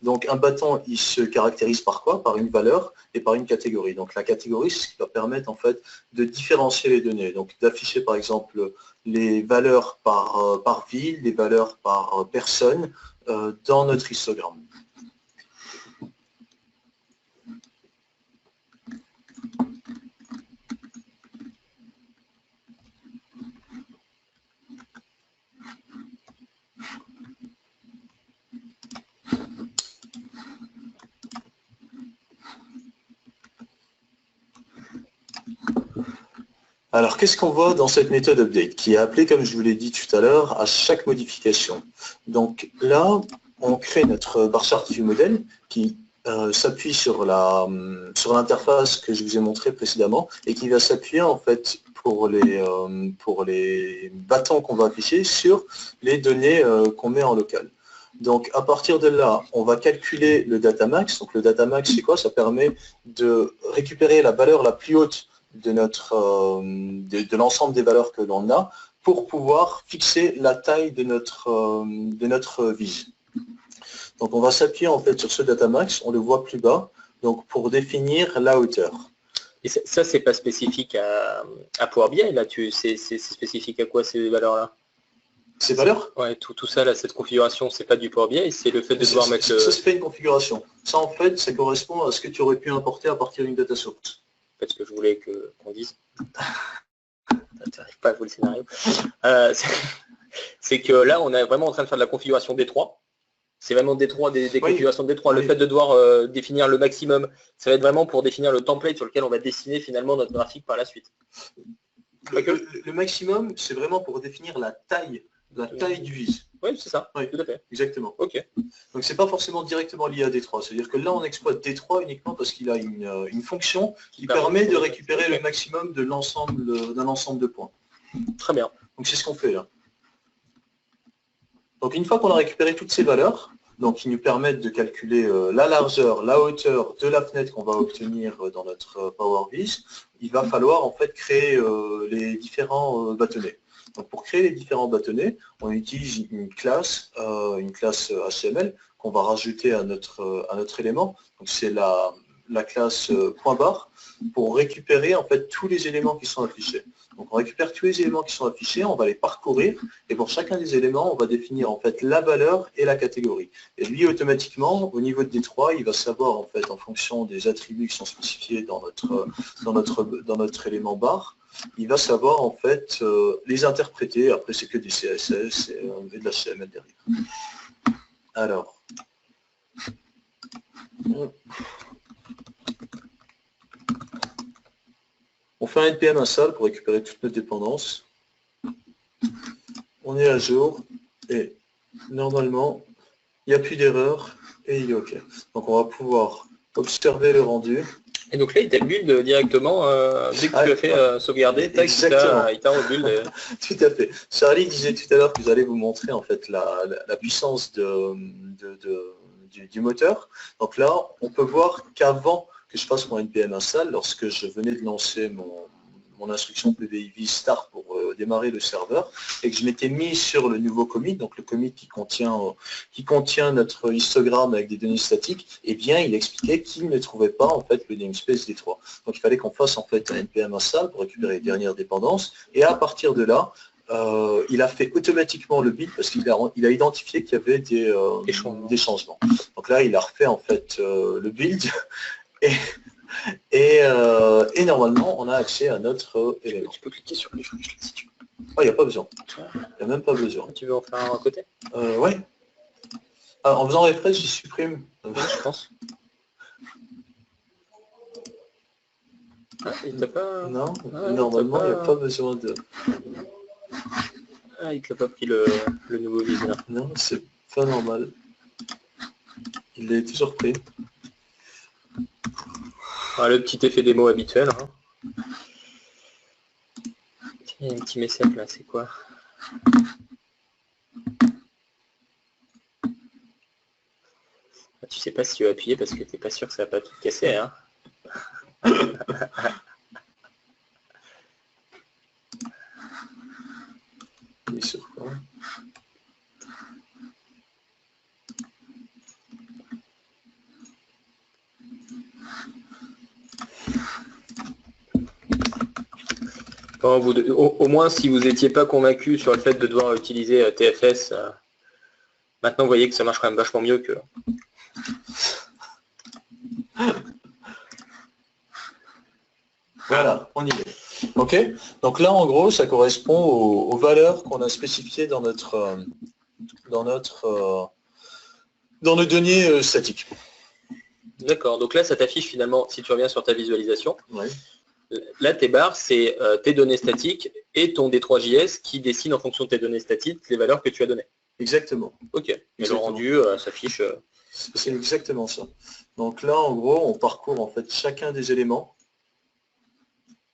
Donc un bâton, il se caractérise par quoi? Par une valeur et par une catégorie. Donc la catégorie, c'est ce qui va permettre en fait de différencier les données. Donc d'afficher par exemple les valeurs par ville, les valeurs par personne dans notre histogramme. Alors, qu'est-ce qu'on voit dans cette méthode update, qui est appelée, comme je vous l'ai dit tout à l'heure, à chaque modification? Donc là, on crée notre bar chart view model qui s'appuie sur l'interface que je vous ai montré précédemment et qui va s'appuyer en fait pour les bâtons qu'on va afficher sur les données qu'on met en local. Donc à partir de là, on va calculer le data max. Donc le data max, c'est quoi? Ça permet de récupérer la valeur la plus haute de l'ensemble des valeurs que l'on a pour pouvoir fixer la taille de notre vise. Donc on va s'appuyer en fait sur ce data max, on le voit plus bas, donc pour définir la hauteur. Et ça, c'est pas spécifique à Power BI, là, c'est spécifique à quoi ces valeurs-là? Ces valeurs? Ouais, tout ça, là, cette configuration, c'est pas du Power BI, c'est le fait de devoir mettre... Ça, c'est pas une configuration. Ça, en fait, ça correspond à ce que tu aurais pu importer à partir d'une data source. Ce que je voulais qu'on dise. Tu n'arrives pas à jouer le scénario. C'est que là, on est vraiment en train de faire de la configuration D3. C'est vraiment D3, des configurations de D3. Le fait de devoir définir le maximum, ça va être vraiment pour définir le template sur lequel on va dessiner finalement notre graphique par la suite. Le maximum, c'est vraiment pour définir la taille du vise. Oui, c'est ça, oui, tout à fait. Exactement. Ok. Donc c'est pas forcément directement lié à D3. C'est-à-dire que là, on exploite D3 uniquement parce qu'il a une fonction qui permet de récupérer le maximum d'un ensemble de points. Très bien. Donc c'est ce qu'on fait là. Donc une fois qu'on a récupéré toutes ces valeurs, donc qui nous permettent de calculer la largeur, la hauteur de la fenêtre qu'on va obtenir dans notre PowerVis, il va falloir en fait créer les différents bâtonnets. Donc pour créer les différents bâtonnets, on utilise une classe HTML qu'on va rajouter à notre élément. Donc c'est la classe .bar pour récupérer en fait tous les éléments qui sont affichés. Donc on récupère tous les éléments qui sont affichés, on va les parcourir et pour chacun des éléments, on va définir en fait la valeur et la catégorie. Et lui automatiquement, au niveau de D3, il va savoir en fait en fonction des attributs qui sont spécifiés dans notre élément bar, il va savoir en fait les interpréter. Après c'est que du CSS et de l'HTML derrière. Alors, on fait un npm install pour récupérer toutes nos dépendances. On est à jour et normalement il n'y a plus d'erreur et il est OK. Donc on va pouvoir observer le rendu. Et donc là, il t'a build directement, dès que tu as fait sauvegarder, tac, il t'a rebuild. Tout à fait. Charlie disait tout à l'heure que vous allez vous montrer en fait la puissance du moteur. Donc là, on peut voir qu'avant que je fasse mon npm install, lorsque je venais de lancer mon instruction PBIV start pour démarrer le serveur, et que je m'étais mis sur le nouveau commit, donc le commit qui contient notre histogramme avec des données statiques, eh bien il expliquait qu'il ne trouvait pas en fait le namespace D3. Donc il fallait qu'on fasse en fait un npm install pour récupérer les dernières dépendances, et à partir de là, il a fait automatiquement le build parce qu'il a identifié qu'il y avait des changements. Donc là, il a refait en fait le build et normalement, on a accès à notre élément. Tu peux cliquer sur les flèches si tu veux. Oh, il n'y a pas besoin. Il n'y a même pas besoin. Tu veux en faire un à côté? Ouais. Ah, en faisant refresh, je supprime. Je pense. Ah, il t'a pas... Non, normalement, il n'y a pas besoin de... Ah, il t'a pas pris le nouveau vide là. Non, c'est pas normal. Il est toujours pris. Ah, le petit effet démo habituel. Hein. Il y a un petit message là, c'est quoi? Ah, tu sais pas si tu vas appuyer parce que tu n'es pas sûr que ça va pas tout casser. Hein. Il est sur quoi? Bon, au moins, si vous n'étiez pas convaincu sur le fait de devoir utiliser TFS, maintenant vous voyez que ça marche quand même vachement mieux que... Voilà, on y est. OK. Donc là, en gros, ça correspond aux valeurs qu'on a spécifiées dans nos données statiques. D'accord. Donc là, ça t'affiche finalement, si tu reviens sur ta visualisation, ouais. Là, tes barres, c'est tes données statiques et ton D3JS qui décide en fonction de tes données statiques les valeurs que tu as données. Exactement. OK. Et le rendu s'affiche... C'est exactement ça. Donc là, en gros, on parcourt en fait chacun des éléments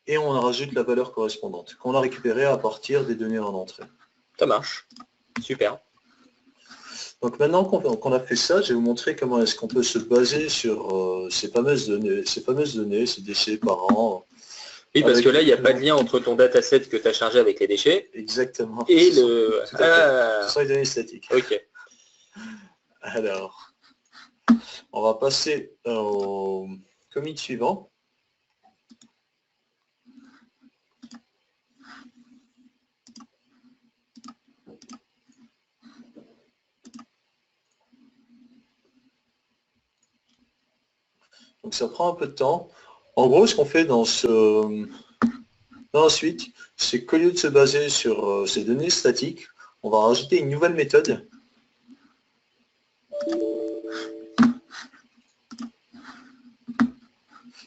et on rajoute la valeur correspondante qu'on a récupérée à partir des données en entrée. Ça marche. Super. Donc maintenant qu'on a fait ça, je vais vous montrer comment est-ce qu'on peut se baser sur ces fameuses données, ces déchets par an. Oui, parce que là, il n'y a pas de lien entre ton dataset que tu as chargé avec les déchets. Exactement. Et le... Ce sont les données statiques. OK. Alors, on va passer au commit suivant. Donc ça prend un peu de temps. En gros, ce qu'on fait dans la suite, c'est qu'au lieu de se baser sur ces données statiques, on va rajouter une nouvelle méthode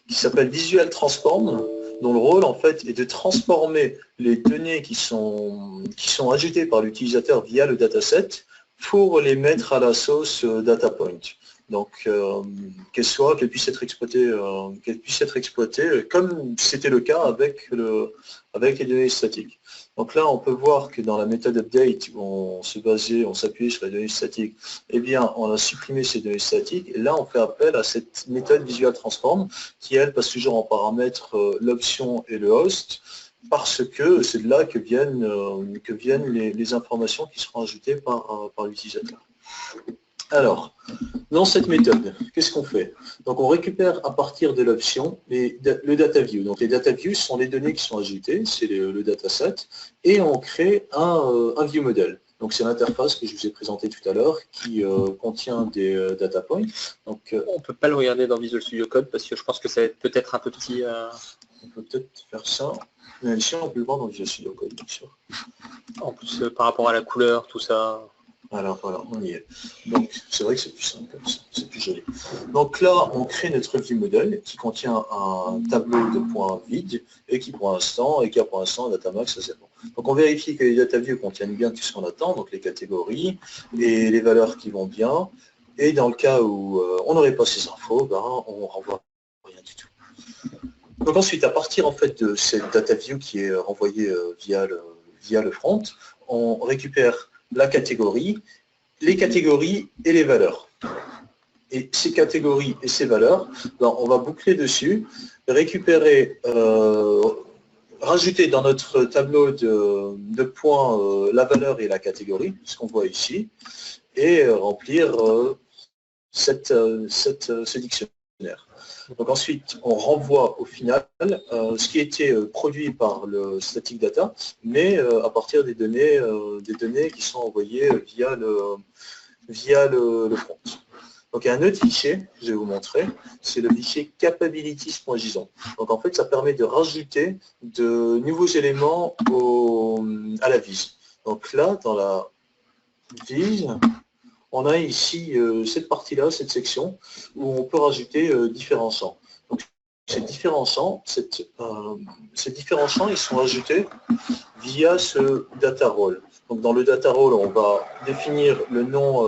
qui s'appelle Visual Transform, dont le rôle en fait est de transformer les données qui sont ajoutées par l'utilisateur via le dataset pour les mettre à la sauce data point. Donc qu'elles puissent être exploitées comme c'était le cas avec les données statiques. Donc là, on peut voir que dans la méthode update, où on s'appuyait sur les données statiques, eh bien, on a supprimé ces données statiques. Et là, on fait appel à cette méthode Visual Transform, qui, elle, passe toujours en paramètre l'option et le host, parce que c'est de là que viennent les informations qui seront ajoutées par l'utilisateur. Alors, dans cette méthode, qu'est-ce qu'on fait? Donc on récupère à partir de l'option le data view. Donc les data views sont les données qui sont ajoutées, c'est le dataset, et on crée un view model. Donc c'est l'interface que je vous ai présentée tout à l'heure qui contient des data points. Donc, on ne peut pas le regarder dans Visual Studio Code parce que je pense que ça va être peut-être un peu petit. On peut peut-être faire ça. Mais ici on peut le voir dans Visual Studio Code, bien sûr. En plus par rapport à la couleur, tout ça. Alors voilà, on y est. Donc c'est vrai que c'est plus simple comme ça, c'est plus joli. Donc là, on crée notre view model qui contient un tableau de points vides et qui a pour l'instant un datamax à 0. Donc on vérifie que les data views contiennent bien tout ce qu'on attend, donc les catégories et les valeurs qui vont bien. Et dans le cas où on n'aurait pas ces infos, ben, on renvoie rien du tout. Donc ensuite, à partir en fait de cette data view qui est renvoyée via le front, on récupère la catégorie, les catégories et les valeurs. Et ces catégories et ces valeurs, ben, on va boucler dessus, récupérer, rajouter dans notre tableau de points la valeur et la catégorie, ce qu'on voit ici, et remplir ce dictionnaire. Donc ensuite, on renvoie au final ce qui a été produit par le static data, mais à partir des données qui sont envoyées via le front. Donc il y a un autre fichier que je vais vous montrer, c'est le fichier capabilities.json. Donc en fait, ça permet de rajouter de nouveaux éléments à la vise. Donc là, dans la vise, on a ici cette partie-là, cette section, où on peut rajouter différents champs. Donc, ces différents champs, ils sont ajoutés via ce data role. Donc, dans le data role, on va définir le nom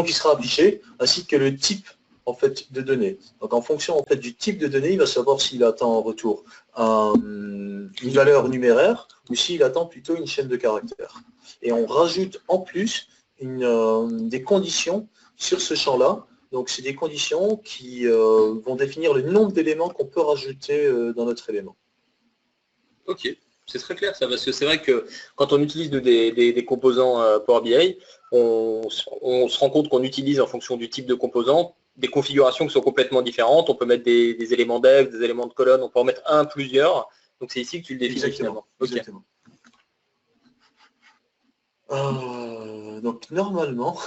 qui sera affiché, ainsi que le type en fait de données. Donc, en fonction en fait du type de données, il va savoir s'il attend en retour une valeur numéraire ou s'il attend plutôt une chaîne de caractères. Et on rajoute en plus des conditions sur ce champ-là. Donc, c'est des conditions qui vont définir le nombre d'éléments qu'on peut rajouter dans notre élément. Ok, c'est très clair ça, parce que c'est vrai que quand on utilise des composants Power BI, on se rend compte qu'on utilise en fonction du type de composant des configurations qui sont complètement différentes. On peut mettre des éléments d'ex, des éléments de colonne, on peut en mettre un, plusieurs. Donc c'est ici que tu le définis finalement. Okay. Exactement. Donc normalement,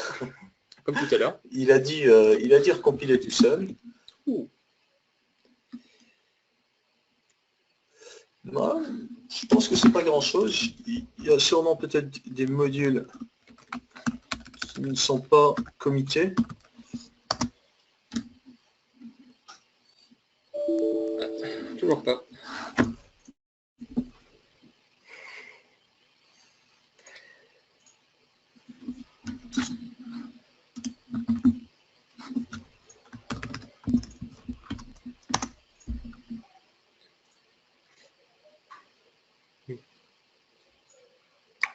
comme tout à l'heure, il a dit recompiler tout seul. Moi, je pense que c'est pas grand chose. Il y a sûrement peut-être des modules qui ne sont pas committés. Toujours pas.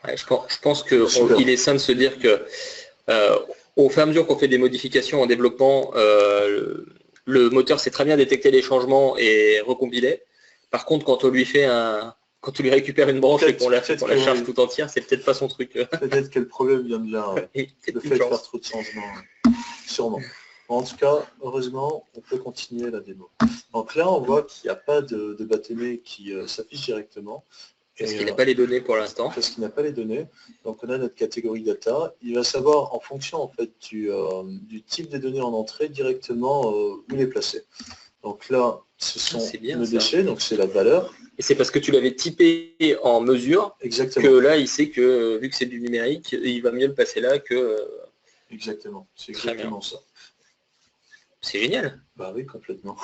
Ouais, je pense qu'il est sain de se dire que au fur et à mesure qu'on fait des modifications en développement, le moteur sait très bien détecter les changements et recompiler. Par contre, quand on lui récupère une branche et qu'on la charge tout entière, c'est peut-être pas son truc. Peut-être que le problème vient de là, le fait de faire trop de changements, sûrement. En tout cas, heureusement, on peut continuer la démo. Donc là, on voit qu'il n'y a pas de bâtonnet qui s'affiche directement. Parce qu'il n'a pas les données pour l'instant. Parce qu'il n'a pas les données. Donc on a notre catégorie data. Il va savoir en fonction en fait du type de données en entrée directement où les placer. Donc là, ce sont nos déchets, donc c'est la valeur. Et c'est parce que tu l'avais typé en mesure. Exactement. Que là, il sait que vu que c'est du numérique, il va mieux le passer là que. Exactement. C'est exactement ça. C'est génial. Bah oui, complètement.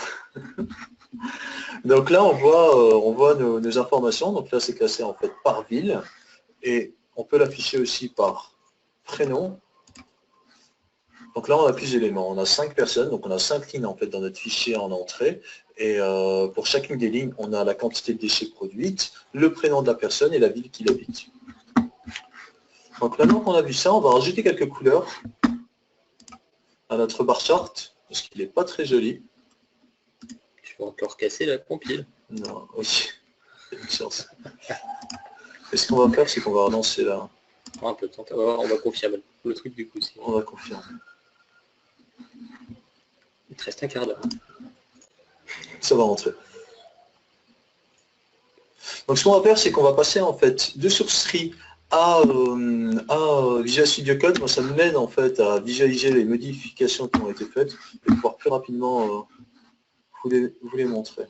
Donc là, on voit nos informations. Donc là, c'est classé en fait par ville. Et on peut l'afficher aussi par prénom. Donc là, on a plus d'éléments. On a 5 personnes, donc on a 5 lignes en fait dans notre fichier en entrée. Et pour chacune des lignes, on a la quantité de déchets produites, le prénom de la personne et la ville qui l'habite. Donc maintenant qu'on a vu ça, on va rajouter quelques couleurs à notre bar chart, parce qu'il n'est pas très joli. Je vais encore casser la compile. Non, oui. Une chance. Et ce qu'on va faire, c'est qu'on va relancer là. Un peu de temps. On va confirmer le truc du coup. On va confirmer. Il te reste un quart d'heure. Ça va rentrer. Donc ce qu'on va faire, c'est qu'on va passer en fait de sourcerie à Visual Studio Code. Moi, ça m'aide en fait à visualiser les modifications qui ont été faites et pouvoir plus rapidement vous les montrer.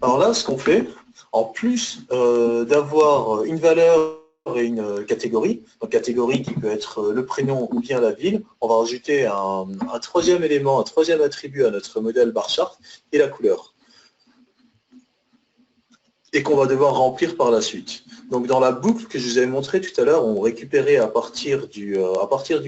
Alors là, ce qu'on fait, en plus d'avoir une valeur et une catégorie. Donc catégorie qui peut être le prénom ou bien la ville. On va rajouter un troisième élément, un troisième attribut à notre modèle bar chart et la couleur. Et qu'on va devoir remplir par la suite. Donc dans la boucle que je vous avais montré tout à l'heure, on récupérait à partir du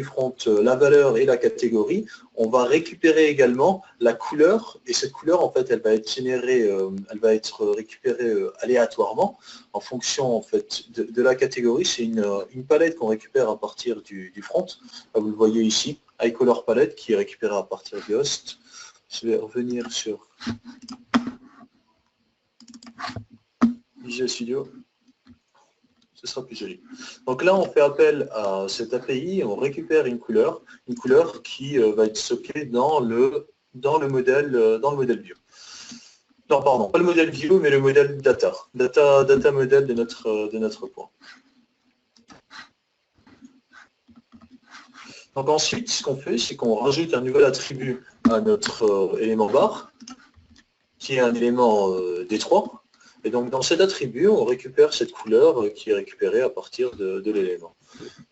front la valeur et la catégorie. On va récupérer également la couleur, et cette couleur en fait elle va être générée, elle va être récupérée aléatoirement en fonction en fait de la catégorie. C'est une palette qu'on récupère à partir du front. Là, vous le voyez ici, iColor palette qui est récupérée à partir du host. Je vais revenir sur Visual Studio, ce sera plus joli. Donc là, on fait appel à cette API, on récupère une couleur qui va être stockée dans le modèle view. Non, pardon, pas le modèle view, mais le modèle data modèle de notre point. Donc ensuite, ce qu'on fait, c'est qu'on rajoute un nouvel attribut à notre élément bar, qui est un élément D3. Et donc dans cet attribut, on récupère cette couleur qui est récupérée à partir de l'élément.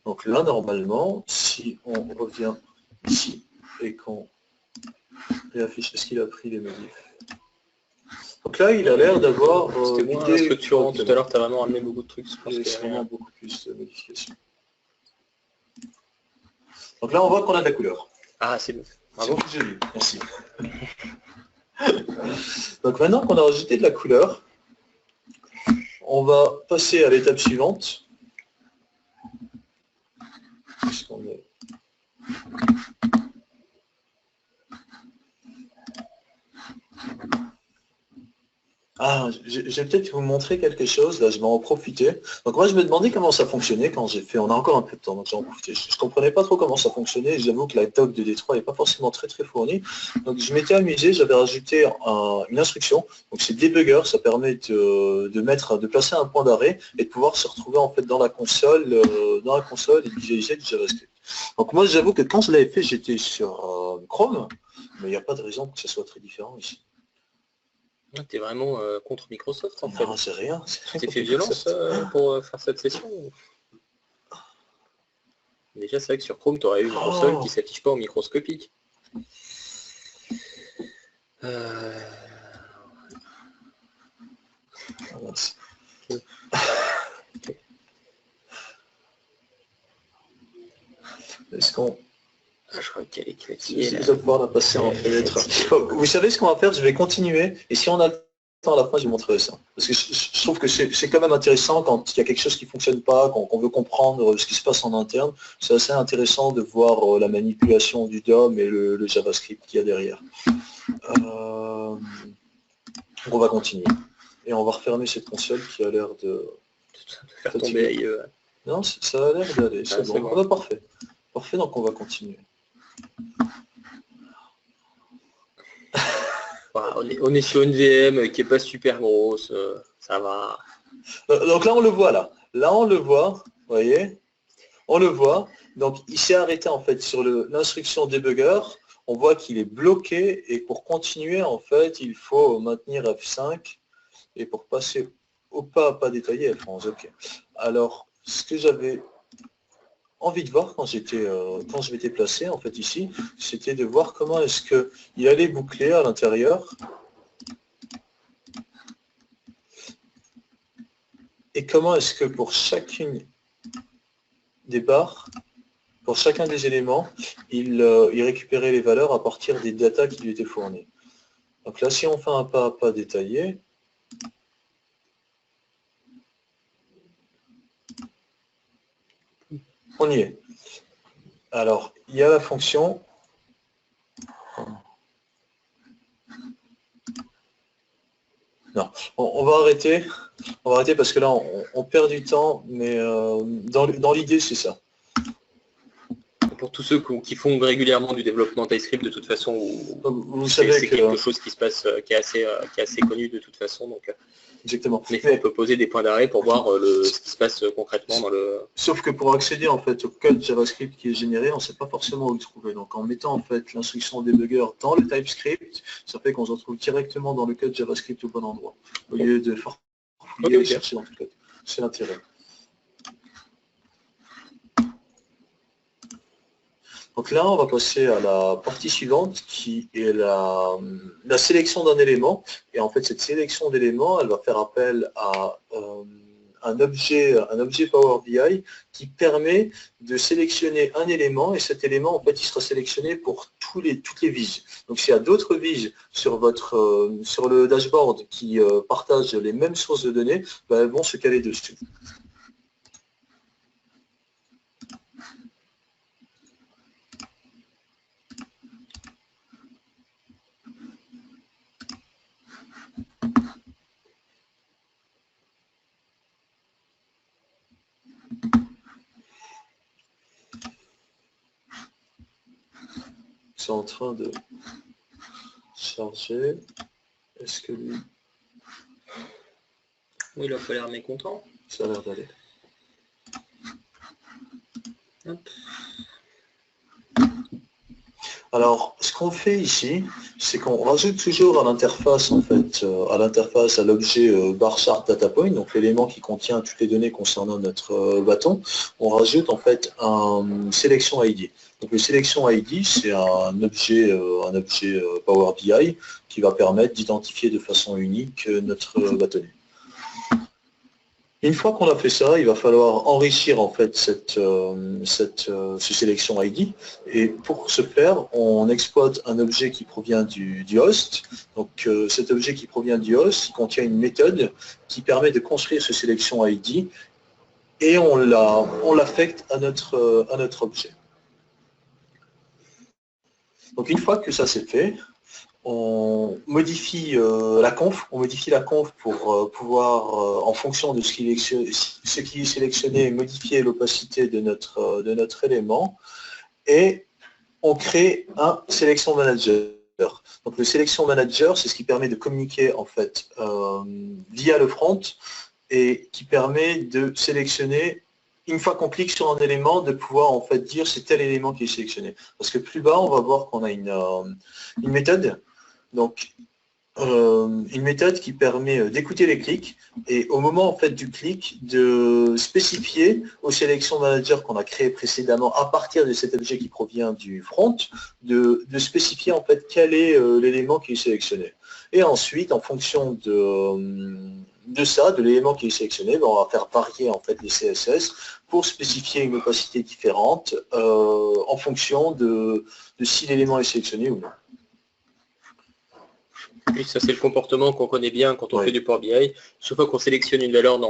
Donc là, normalement, si on revient ici et qu'on réaffiche, est-ce qu'il a pris les modifs? Donc là, il a l'air d'avoir... C'était moins structurant. Tout à l'heure, tu as vraiment amené beaucoup de trucs. C'est vraiment beaucoup plus de modifications. Donc là, on voit qu'on a de la couleur. Ah, c'est bon. Bravo. C'est joli, merci. Donc maintenant qu'on a rajouté de la couleur, on va passer à l'étape suivante. Ah, je vais peut-être vous montrer quelque chose, là je vais en profiter. Donc moi je me demandais comment ça fonctionnait quand j'ai fait, on a encore un peu de temps, donc j'en profite. Je ne comprenais pas trop comment ça fonctionnait, j'avoue que la doc de D3 n'est pas forcément très fournie. Donc je m'étais amusé, j'avais rajouté une instruction, donc c'est debugger, ça permet de placer un point d'arrêt et de pouvoir se retrouver en fait dans la console et de visualiser du JavaScript. Donc moi j'avoue que quand je l'avais fait, j'étais sur Chrome, mais il n'y a pas de raison que ce soit très différent ici. Tu es vraiment contre Microsoft en fait. Non, c'est rien. Tu t'es fait violence pour faire cette session? Déjà, c'est vrai que sur Chrome, tu aurais eu une console qui ne s'affiche pas en microscopique. Est-ce qu'on... Je crois qu'elle est claquée. Je vais pouvoir la passer en fenêtre. Vous savez ce qu'on va faire? Je vais continuer. Et si on a le temps à la fin, je vais montrer ça. Parce que je trouve que c'est quand même intéressant quand il y a quelque chose qui ne fonctionne pas, qu'on veut comprendre ce qui se passe en interne. C'est assez intéressant de voir la manipulation du DOM et le JavaScript qu'il y a derrière. On va continuer. Et on va refermer cette console qui a l'air de faire tomber ailleurs. Non, ça a l'air d'aller. C'est bon. Bon. Parfait. Parfait, donc on va continuer. On est sur une VM qui n'est pas super grosse, ça va. Donc là on le voit là on le voit, vous voyez, on le voit. Donc il s'est arrêté en fait sur l'instruction debugger. On voit qu'il est bloqué et pour continuer en fait il faut maintenir F5 et pour passer au pas détaillé F11. Ok. Alors ce que j'avais envie de voir quand je m'étais placé en fait ici, c'était de voir comment est-ce qu'il allait boucler à l'intérieur et comment est-ce que pour chacune des barres, pour chacun des éléments, il récupérait les valeurs à partir des datas qui lui étaient fournies. Donc là, si on fait un pas à pas détaillé, on y est. Alors, il y a la fonction. Non, on va arrêter. On va arrêter parce que là, on perd du temps, mais dans l'idée, c'est ça. Pour tous ceux qui font régulièrement du développement TypeScript, de toute façon, vous savez c'est quelque chose qui se passe, qui est assez connu de toute façon. Donc, exactement. Mais on peut poser des points d'arrêt pour voir ce qui se passe concrètement dans le... Sauf que pour accéder en fait au code JavaScript qui est généré, on ne sait pas forcément où le trouver. Donc en mettant en fait l'instruction debugger dans le TypeScript, ça fait qu'on se retrouve directement dans le code JavaScript au bon endroit, au lieu de farfouiller et chercher dans tout le code. C'est l'intérêt. Donc là, on va passer à la partie suivante qui est la sélection d'un élément. Et en fait, cette sélection d'éléments, elle va faire appel à un objet Power BI qui permet de sélectionner un élément et cet élément, en fait, il sera sélectionné pour toutes les vises. Donc s'il y a d'autres vises sur le dashboard qui partagent les mêmes sources de données, ben, elles vont se caler dessus. C'est en train de charger. Est-ce que lui... Oui, il a pas l'air mécontent. Ça a l'air d'aller. Alors, ce qu'on fait ici, c'est qu'on rajoute toujours à l'interface, en fait, à l'objet bar chart data point, donc l'élément qui contient toutes les données concernant notre bâton, on rajoute en fait un selection ID. Donc le selection ID, c'est un objet Power BI qui va permettre d'identifier de façon unique notre bâtonnet. Une fois qu'on a fait ça, il va falloir enrichir en fait ce sélection ID. Et pour ce faire, on exploite un objet qui provient du host. Donc cet objet qui provient du host, il contient une méthode qui permet de construire ce sélection ID et on l'affecte à notre objet. Donc une fois que ça c'est fait, on modifie la conf pour pouvoir, en fonction de ce qui est sélectionné, modifier l'opacité de notre élément et on crée un Selection Manager. Donc le Selection Manager, c'est ce qui permet de communiquer en fait via le front et qui permet de sélectionner. Une fois qu'on clique sur un élément, de pouvoir en fait dire c'est tel élément qui est sélectionné. Parce que plus bas, on va voir qu'on a une méthode. Donc, une méthode qui permet d'écouter les clics et au moment en fait du clic de spécifier au Selection Manager qu'on a créé précédemment à partir de cet objet qui provient du front, de spécifier en fait quel est l'élément qui est sélectionné. Et ensuite, en fonction de l'élément qui est sélectionné, on va faire varier en fait les CSS pour spécifier une opacité différente en fonction de si l'élément est sélectionné ou non. Oui, ça c'est le comportement qu'on connaît bien quand on fait du Power BI. Chaque fois qu'on sélectionne une valeur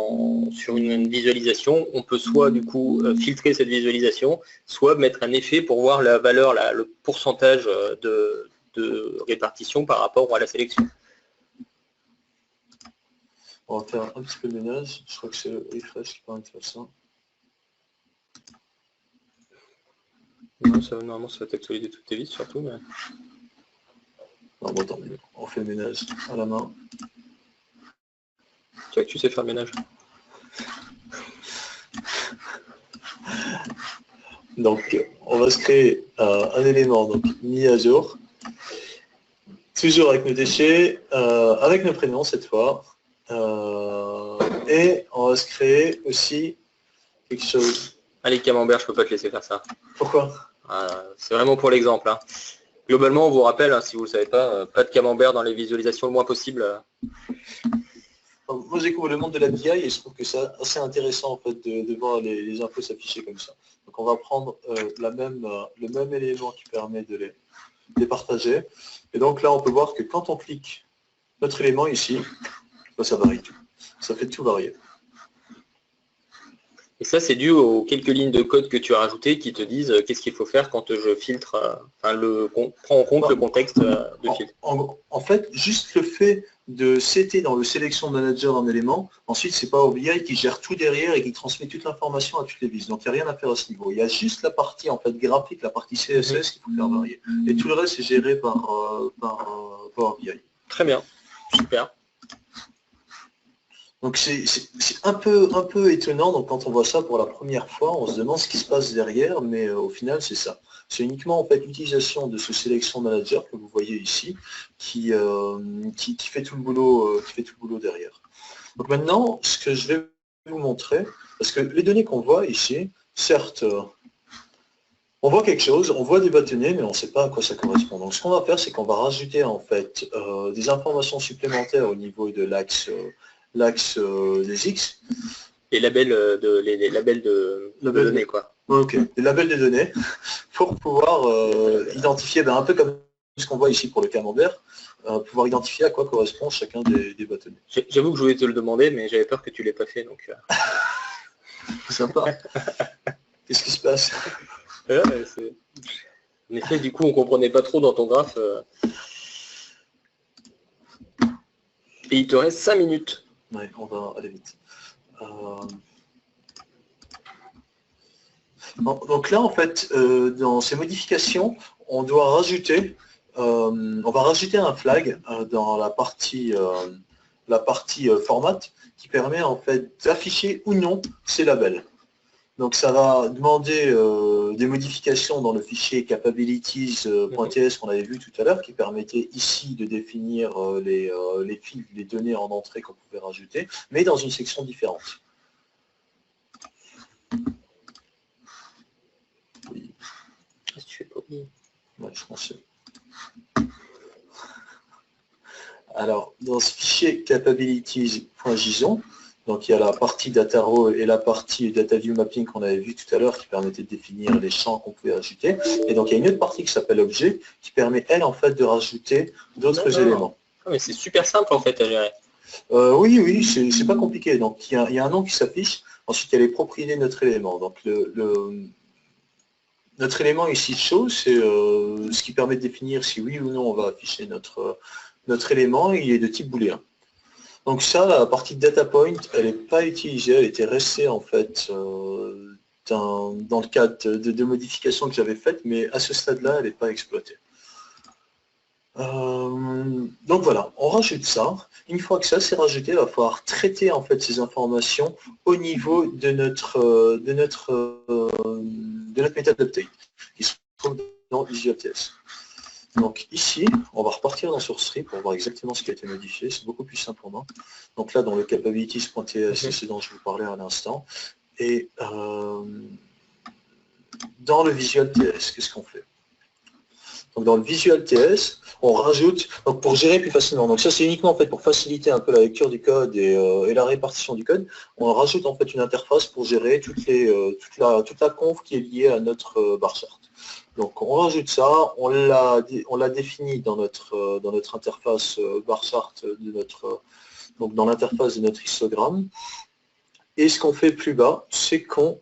sur une visualisation, on peut soit du coup filtrer cette visualisation, soit mettre un effet pour voir la valeur, le pourcentage de répartition par rapport à la sélection. On va faire un petit peu de ménage. Je crois que c'est le refresh qui permet de faire ça. Non, normalement ça va t'actualiser toutes tes vies surtout. Mais... Non, bon, attends, on fait le ménage à la main. Tu vois que tu sais faire le ménage. Donc, on va se créer un élément donc, mis à jour. Toujours avec nos déchets, avec nos prénoms cette fois. Et on va se créer aussi quelque chose. Allez, Camembert, je peux pas te laisser faire ça. Pourquoi? C'est vraiment pour l'exemple. Hein. Globalement, on vous rappelle, hein, si vous ne le savez pas de Camembert dans les visualisations le moins possible. Moi, je découvre le monde de la BI et je trouve que c'est assez intéressant en fait, de voir les infos s'afficher comme ça. Donc, on va prendre le même élément qui permet de les partager. Et donc là, on peut voir que quand on clique notre élément ici, ça varie tout. Ça fait tout varier. Et ça, c'est dû aux quelques lignes de code que tu as rajoutées qui te disent qu'est-ce qu'il faut faire quand je filtre, prends en compte le contexte de filtre. En fait, juste le fait de setter dans le Selection Manager un élément, ensuite, c'est Power BI qui gère tout derrière et qui transmet toute l'information à toutes les vises. Donc, il n'y a rien à faire à ce niveau. Il y a juste la partie en fait, graphique, la partie CSS qu'il faut faire varier. Et tout le reste, c'est géré par Power BI. Très bien, super. Donc c'est un peu étonnant, donc quand on voit ça pour la première fois, on se demande ce qui se passe derrière, mais au final c'est ça. C'est uniquement en fait l'utilisation de ce Selection Manager que vous voyez ici qui fait tout le boulot derrière. Donc maintenant, ce que je vais vous montrer, parce que les données qu'on voit ici, certes, on voit quelque chose, on voit des bâtonnets, mais on ne sait pas à quoi ça correspond. Donc ce qu'on va faire, c'est qu'on va rajouter en fait des informations supplémentaires au niveau de l'axe des X. Les labels les labels de données, quoi. Ok, les labels de données, pour pouvoir identifier, un peu comme ce qu'on voit ici pour le camembert, pouvoir identifier à quoi correspond chacun des bâtonnets. J'avoue que je voulais te le demander, mais j'avais peur que tu ne l'aies pas fait. Donc... Sympa. Qu'est-ce qui se passe? Ouais, en effet, du coup, on comprenait pas trop dans ton graphe. Et il te reste 5 minutes. Ouais, on va aller vite. Donc là, en fait, dans ces modifications, on doit rajouter, on va rajouter un flag dans la partie format qui permet en fait d'afficher ou non ces labels. Donc ça va demander des modifications dans le fichier capabilities.ts qu'on avait vu tout à l'heure, qui permettait ici de définir les fils, les données en entrée qu'on pouvait rajouter, mais dans une section différente. Oui. Qu'est-ce que tu fais pas oublier? Ouais, je pensais. Alors, dans ce fichier capabilities.json, donc il y a la partie data row et la partie data view mapping qu'on avait vu tout à l'heure qui permettait de définir les champs qu'on pouvait ajouter. Et donc il y a une autre partie qui s'appelle objet qui permet elle en fait de rajouter d'autres éléments. Ah, mais c'est super simple en fait à gérer. Oui, c'est pas compliqué. Donc il y a un nom qui s'affiche. Ensuite il y a les propriétés de notre élément. Donc notre élément ici show, c'est ce qui permet de définir si oui ou non on va afficher notre élément. Il est de type booléen. Donc ça, la partie data point, elle n'est pas utilisée, elle était restée en fait dans le cadre de modifications que j'avais faites, mais à ce stade-là, elle n'est pas exploitée. Donc voilà, on rajoute ça. Une fois que ça c'est rajouté, il va falloir traiter en fait ces informations au niveau de notre méthode update qui se trouve dans VisualTS. Donc ici, on va repartir dans SourceTree pour voir exactement ce qui a été modifié. C'est beaucoup plus simple pour moi. Donc là, dans le capabilities.ts, c'est ce dont je vous parlais à l'instant. Et dans le VisualTS, qu'est-ce qu'on fait? Donc dans le VisualTS, on rajoute, donc pour gérer plus facilement. Donc ça, c'est uniquement en fait pour faciliter un peu la lecture du code et la répartition du code. On rajoute en fait une interface pour gérer toute la conf qui est liée à notre bar chart. Donc on rajoute ça, on l'a défini dans notre interface bar chart donc dans l'interface de notre histogramme. Et ce qu'on fait plus bas, c'est qu'on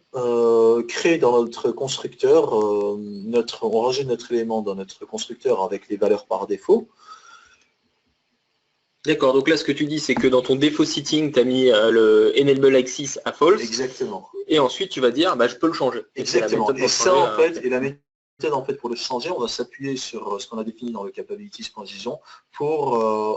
crée dans notre constructeur, on rajoute notre élément dans notre constructeur avec les valeurs par défaut. D'accord, donc là ce que tu dis c'est que dans ton défaut setting, tu as mis le enable axis à false. Exactement. Et ensuite tu vas dire je peux le changer. Exactement. Et ça en fait, et la méthode en fait pour le changer, on va s'appuyer sur ce qu'on a défini dans le capabilities.json pour,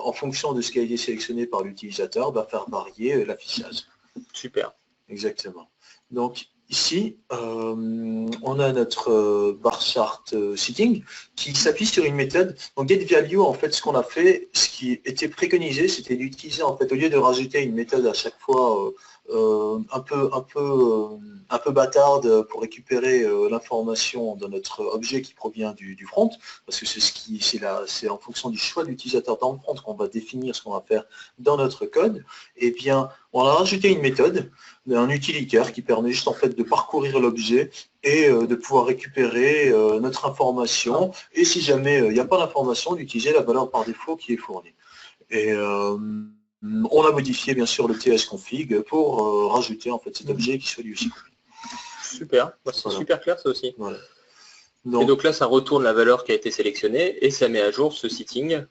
en fonction de ce qui a été sélectionné par l'utilisateur, faire varier l'affichage. Super. Exactement. Donc ici, on a notre bar chart setting qui s'appuie sur une méthode. Donc getValue, en fait, ce qu'on a fait, ce qui était préconisé, c'était d'utiliser, en fait, au lieu de rajouter une méthode à chaque fois un peu bâtarde pour récupérer l'information de notre objet qui provient du front, parce que c'est en fonction du choix de l'utilisateur dans le front qu'on va définir ce qu'on va faire dans notre code. Et bien, on a rajouté une méthode, un utilitaire qui permet juste en fait de parcourir l'objet et de pouvoir récupérer notre information. Et si jamais il n'y a pas d'information, d'utiliser la valeur par défaut qui est fournie. Et on a modifié bien sûr le tsconfig pour rajouter en fait cet objet qui soit lui aussi. Super, c'est super clair ça aussi. Voilà. Et donc là ça retourne la valeur qui a été sélectionnée et ça met à jour ce setting.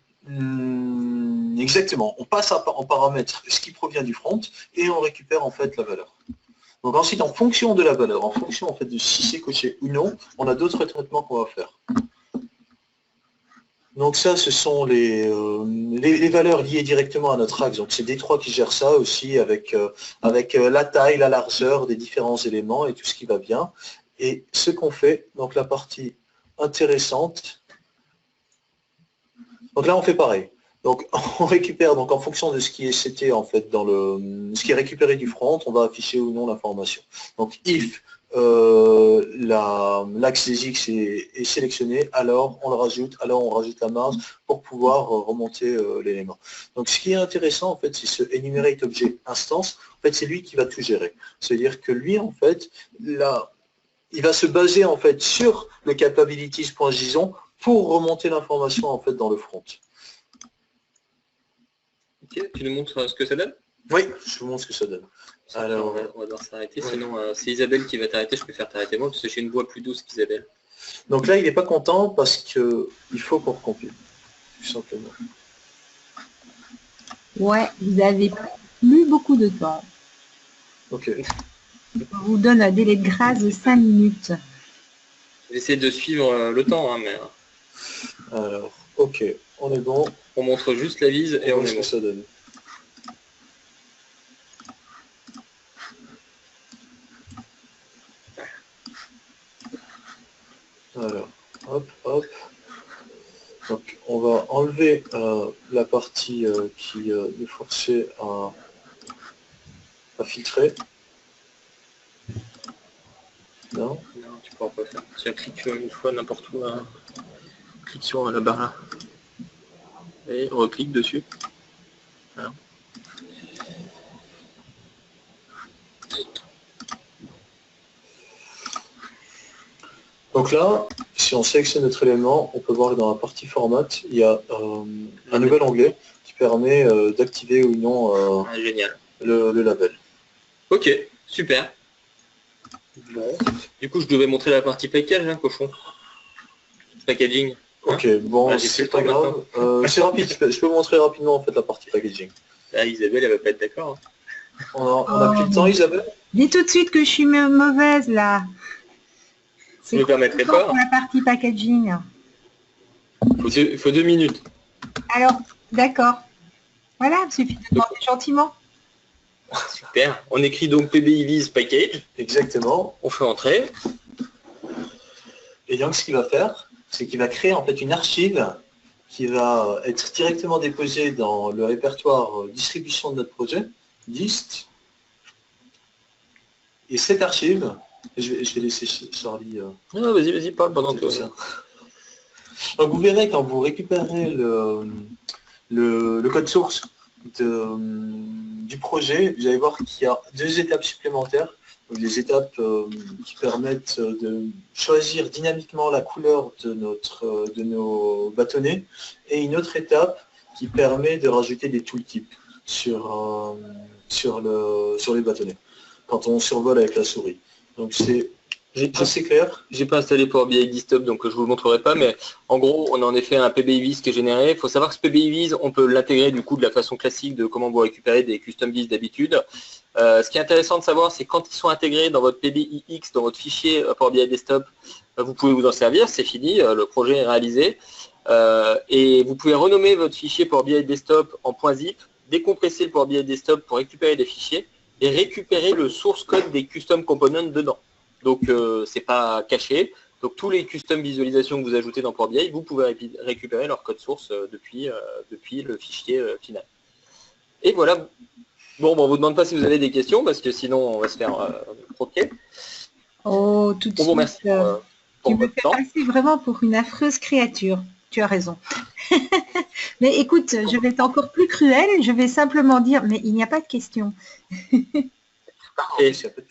Exactement, on passe en paramètre ce qui provient du front et on récupère en fait la valeur. Donc ensuite en fonction de la valeur, en fonction en fait de si c'est coché ou non, on a d'autres traitements qu'on va faire. Donc ça, ce sont les valeurs liées directement à notre axe. Donc c'est D3 qui gère ça aussi avec la taille, la largeur des différents éléments et tout ce qui va bien. Et ce qu'on fait, donc la partie intéressante, donc là on fait pareil. Donc on récupère, donc en fonction de ce qui est seté en fait ce qui est récupéré du front, on va afficher ou non l'information. Donc if l'axe des X est sélectionné, alors on le rajoute, alors on rajoute la marge pour pouvoir remonter l'élément. Donc ce qui est intéressant en fait, c'est ce enumerate objet instance, en fait c'est lui qui va tout gérer. C'est-à-dire que lui en fait, là, il va se baser en fait sur le capabilities.json pour remonter l'information en fait dans le front. Ok, tu nous montres ce que ça donne? Oui, je vous montre ce que ça donne. Alors, on va devoir s'arrêter, sinon c'est Isabelle qui va t'arrêter, je préfère t'arrêter moi parce que j'ai une voix plus douce qu'Isabelle. Donc là, il n'est pas content parce qu'il faut qu'on recompile, tout simplement. Ouais, vous avez plus beaucoup de temps. Ok. On vous donne un délai de grâce de 5 minutes. J'essaie de suivre le temps, hein, mais... Alors, ok, on est bon. On montre juste la vise et on est bon. Ce que ça donne. Alors, hop, hop. Donc, on va enlever la partie qui nous forçait à filtrer. Non, non, tu pourras pas faire. Tu cliques une fois n'importe où. Clique sur la barre là. Et reclique dessus. Voilà. Donc là, si on sélectionne notre élément, on peut voir que dans la partie format, il y a un nouvel onglet qui permet d'activer ou non génial. le label. Ok, super. Bon. Du coup, je devais montrer la partie package, hein, cochon. Packaging. Hein, ok, bon, c'est pas grave. C'est rapide, je peux montrer rapidement en fait la partie packaging. Ah, Isabelle, elle va pas être d'accord. Hein. On a plus de temps, Isabelle? Dis tout de suite que je suis mauvaise là. Je me permettrai pas. Pour la partie packaging. Il faut 2 minutes. Alors, d'accord. Voilà, il suffit de demander gentiment. Super. On écrit donc PBIVIS package. Exactement. On fait entrer. Et donc, ce qu'il va faire, c'est qu'il va créer en fait une archive qui va être directement déposée dans le répertoire distribution de notre projet, dist. Et cette archive, je vais laisser Charlie... Ah, vas-y, parle pendant que ça. Donc vous verrez quand vous récupérez le code source du projet, vous allez voir qu'il y a 2 étapes supplémentaires. Donc des étapes qui permettent de choisir dynamiquement la couleur de nos bâtonnets et une autre étape qui permet de rajouter des tooltips sur les bâtonnets quand on survole avec la souris. Donc c'est assez clair. J'ai pas installé Power BI Desktop, donc je vous le montrerai pas, mais en gros, on a en effet un PBIVIS qui est généré. Il faut savoir que ce PBIVIS, on peut l'intégrer du coup de la façon classique de comment vous récupérez des custom vis d'habitude. Ce qui est intéressant de savoir, c'est quand ils sont intégrés dans votre PBIX, dans votre fichier Power BI Desktop, vous pouvez vous en servir, c'est fini, le projet est réalisé. Et vous pouvez renommer votre fichier Power BI Desktop en .zip, décompresser le Power BI Desktop pour récupérer des fichiers et récupérer le source code des custom components dedans. Donc c'est pas caché. Donc tous les custom visualisations que vous ajoutez dans Power BI, vous pouvez récupérer leur code source depuis le fichier final. Et voilà. Bon, on vous demande pas si vous avez des questions parce que sinon on va se faire croquer. Oh, tout de suite. Bon, merci pour votre temps. Tu me fais passer vraiment pour une affreuse créature. Tu as raison. Mais écoute, je vais être encore plus cruelle. Je vais simplement dire, mais il n'y a pas de questions.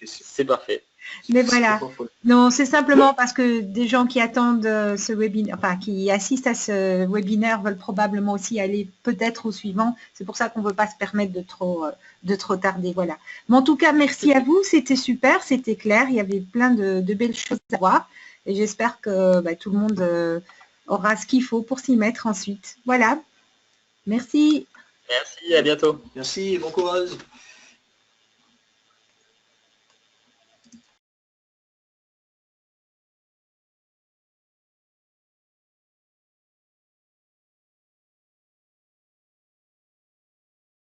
C'est parfait. Mais voilà, non, c'est simplement parce que des gens qui attendent ce webinaire, enfin qui assistent à ce webinaire veulent probablement aussi aller peut-être au suivant. C'est pour ça qu'on ne veut pas se permettre de trop tarder. Voilà. Mais en tout cas, merci à vous, c'était super, c'était clair, il y avait plein de belles choses à voir. Et j'espère que tout le monde aura ce qu'il faut pour s'y mettre ensuite. Voilà. Merci. Merci, à bientôt. Merci, bon courage.